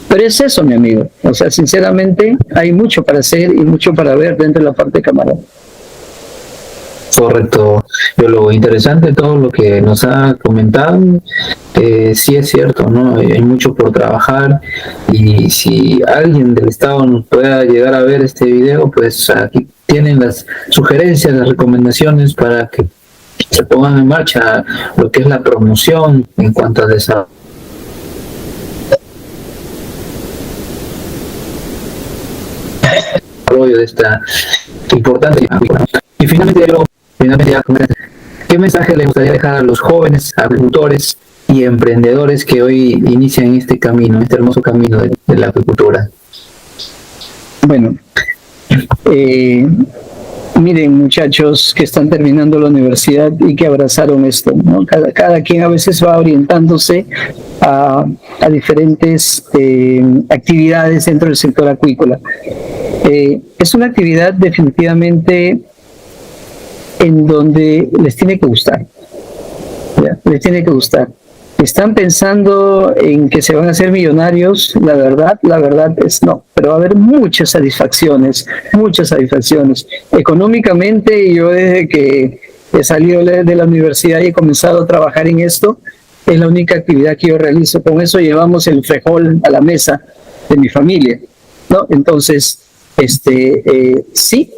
Pero es eso, mi amigo. O sea, sinceramente, hay mucho para hacer y mucho para ver dentro de la parte de camarón. Correcto, lo interesante de todo lo que nos ha comentado, sí es cierto, ¿no? Hay mucho por trabajar y si alguien del Estado nos pueda llegar a ver este video, pues aquí tienen las sugerencias, las recomendaciones para que se pongan en marcha lo que es la promoción en cuanto a desarrollo de esta importante. Y finalmente, ¿qué mensaje le gustaría dejar a los jóvenes agricultores y emprendedores que hoy inician este camino, este hermoso camino de la agricultura? Bueno, miren, muchachos que están terminando la universidad y que abrazaron esto, ¿no? Cada quien a veces va orientándose a diferentes actividades dentro del sector acuícola. Es una actividad definitivamente en donde les tiene que gustar, ¿ya? Les tiene que gustar. ¿Están pensando en que se van a hacer millonarios? La verdad es no, pero va a haber muchas satisfacciones. Económicamente, yo desde que he salido de la universidad y he comenzado a trabajar en esto, es la única actividad que yo realizo. Con eso llevamos el frijol a la mesa de mi familia, ¿no? Entonces, sí,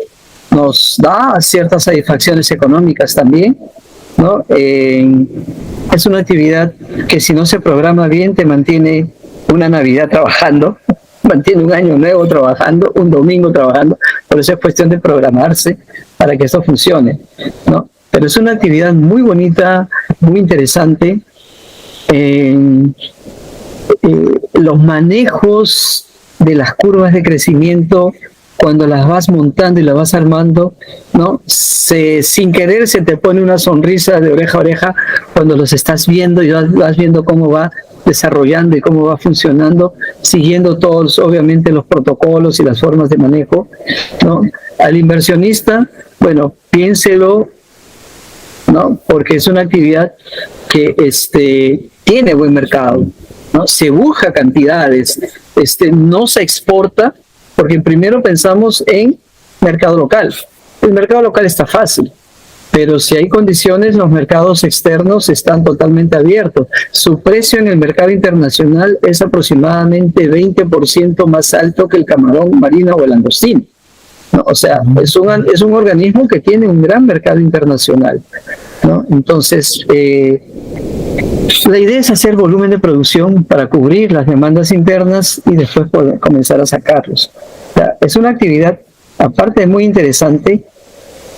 nos da ciertas satisfacciones económicas también, ¿no? Es una actividad que si no se programa bien te mantiene una Navidad trabajando, mantiene un año nuevo trabajando, un domingo trabajando. Por eso es cuestión de programarse para que esto funcione, ¿no? Pero es una actividad muy bonita, muy interesante. Los manejos de las curvas de crecimiento, cuando las vas montando y las vas armando, ¿no? Sin querer se te pone una sonrisa de oreja a oreja cuando los estás viendo y vas viendo cómo va desarrollando y cómo va funcionando, siguiendo todos, obviamente, los protocolos y las formas de manejo, ¿no? Al inversionista, bueno, piénselo, ¿no? Porque es una actividad que tiene buen mercado, ¿no? Se busca cantidades, no se exporta, porque primero pensamos en mercado local. El mercado local está fácil, pero si hay condiciones, los mercados externos están totalmente abiertos. Su precio en el mercado internacional es aproximadamente 20% más alto que el camarón marino o el langostino, ¿no? O sea, es un organismo que tiene un gran mercado internacional, ¿no? Entonces, la idea es hacer volumen de producción para cubrir las demandas internas y después poder comenzar a sacarlos. O sea, es una actividad, aparte de muy interesante,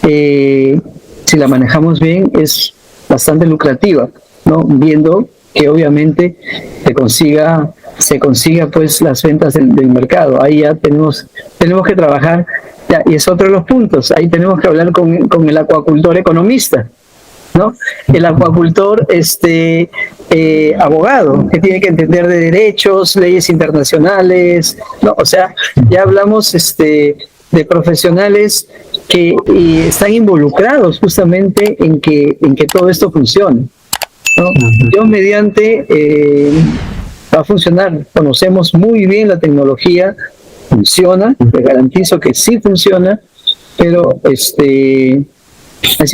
si la manejamos bien, es bastante lucrativa, ¿no? Viendo que obviamente se consiga pues las ventas del mercado. Ahí ya tenemos que trabajar, ya, y es otro de los puntos. Ahí tenemos que hablar con el acuacultor economista, ¿no? El acuacultor abogado, que tiene que entender de derechos, leyes internacionales, ¿no? O sea, ya hablamos de profesionales que están involucrados justamente en que todo esto funcione, ¿no? Dios mediante va a funcionar. Conocemos muy bien la tecnología, funciona, les garantizo que sí funciona, pero es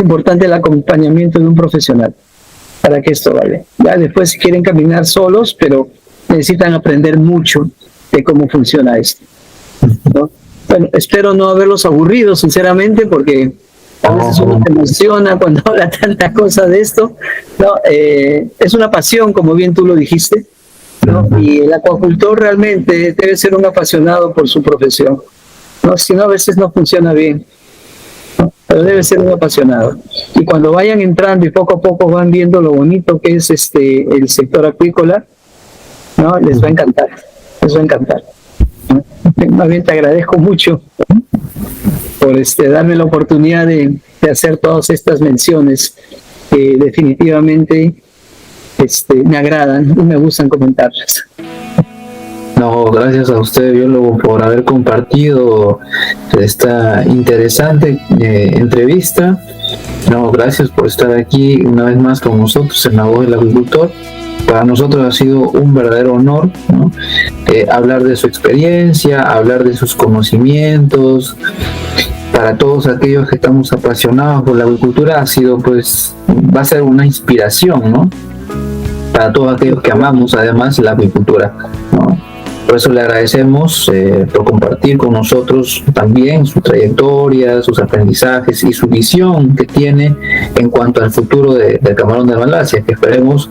importante el acompañamiento de un profesional para que esto vaya. Ya después si quieren caminar solos, pero necesitan aprender mucho de cómo funciona esto, ¿no? Bueno, espero no haberlos aburrido, sinceramente, porque a veces uno se emociona cuando habla tantas cosas de esto, ¿no? Es una pasión, como bien tú lo dijiste, ¿no? Y el acuacultor realmente debe ser un apasionado por su profesión, ¿no? Si no, a veces no funciona bien, ¿no? Pero debe ser un apasionado. Y cuando vayan entrando y poco a poco van viendo lo bonito que es el sector acuícola, ¿no? Les va a encantar, les va a encantar. Más bien te agradezco mucho por darme la oportunidad de hacer todas estas menciones que definitivamente me agradan y me gustan comentarlas. No, gracias a usted, biólogo, por haber compartido esta interesante entrevista. No, gracias por estar aquí una vez más con nosotros en La Voz del Agricultor. Para nosotros ha sido un verdadero honor, ¿no? Hablar de su experiencia, hablar de sus conocimientos. Para todos aquellos que estamos apasionados por la agricultura, va a ser una inspiración, ¿no? Para todos aquellos que amamos además la agricultura, ¿no? Por eso le agradecemos por compartir con nosotros también su trayectoria, sus aprendizajes y su visión que tiene en cuanto al futuro del camarón de Malasia, que esperemos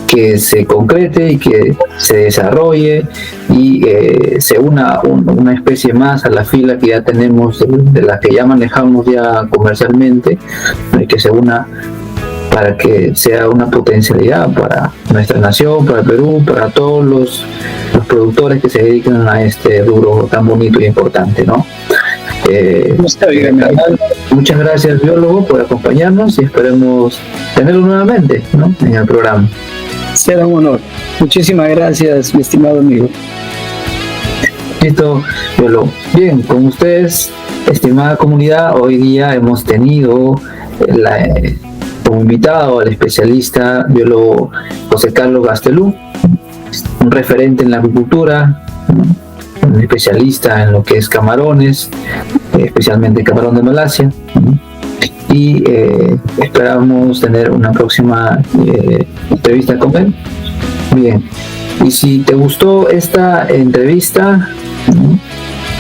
que se concrete y que se desarrolle y se una una especie más a la fila que ya tenemos, de la que ya manejamos ya comercialmente, y que se una para que sea una potencialidad para nuestra nación, para el Perú, para todos los productores que se dedican a este rubro tan bonito y importante, ¿no? Está bien, Muchas gracias, biólogo, por acompañarnos y esperemos tenerlo nuevamente, ¿no?, en el programa. Será un honor. Muchísimas gracias, mi estimado amigo. Listo, biólogo. Bien, con ustedes, estimada comunidad, hoy día hemos tenido como invitado al especialista biólogo José Carlos Gastelum, un referente en la acuicultura, un especialista en lo que es camarones, especialmente camarón de Malasia, y esperamos tener una próxima entrevista con él. Bien, y si te gustó esta entrevista,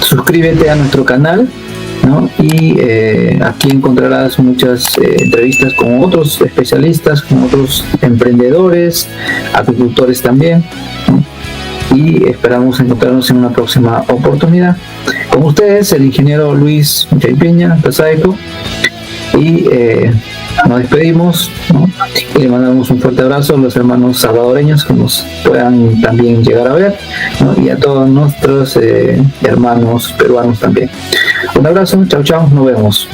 suscríbete a nuestro canal, ¿no? Y aquí encontrarás muchas entrevistas con otros especialistas, con otros emprendedores, acuicultores también, ¿no? Y esperamos encontrarnos en una próxima oportunidad. Con ustedes, el ingeniero Luis Chaipiña Tasaico, y nos despedimos, ¿no? Y le mandamos un fuerte abrazo a los hermanos salvadoreños que nos puedan también llegar a ver, ¿no? Y a todos nuestros hermanos peruanos también. Un abrazo, chao, chao, nos vemos.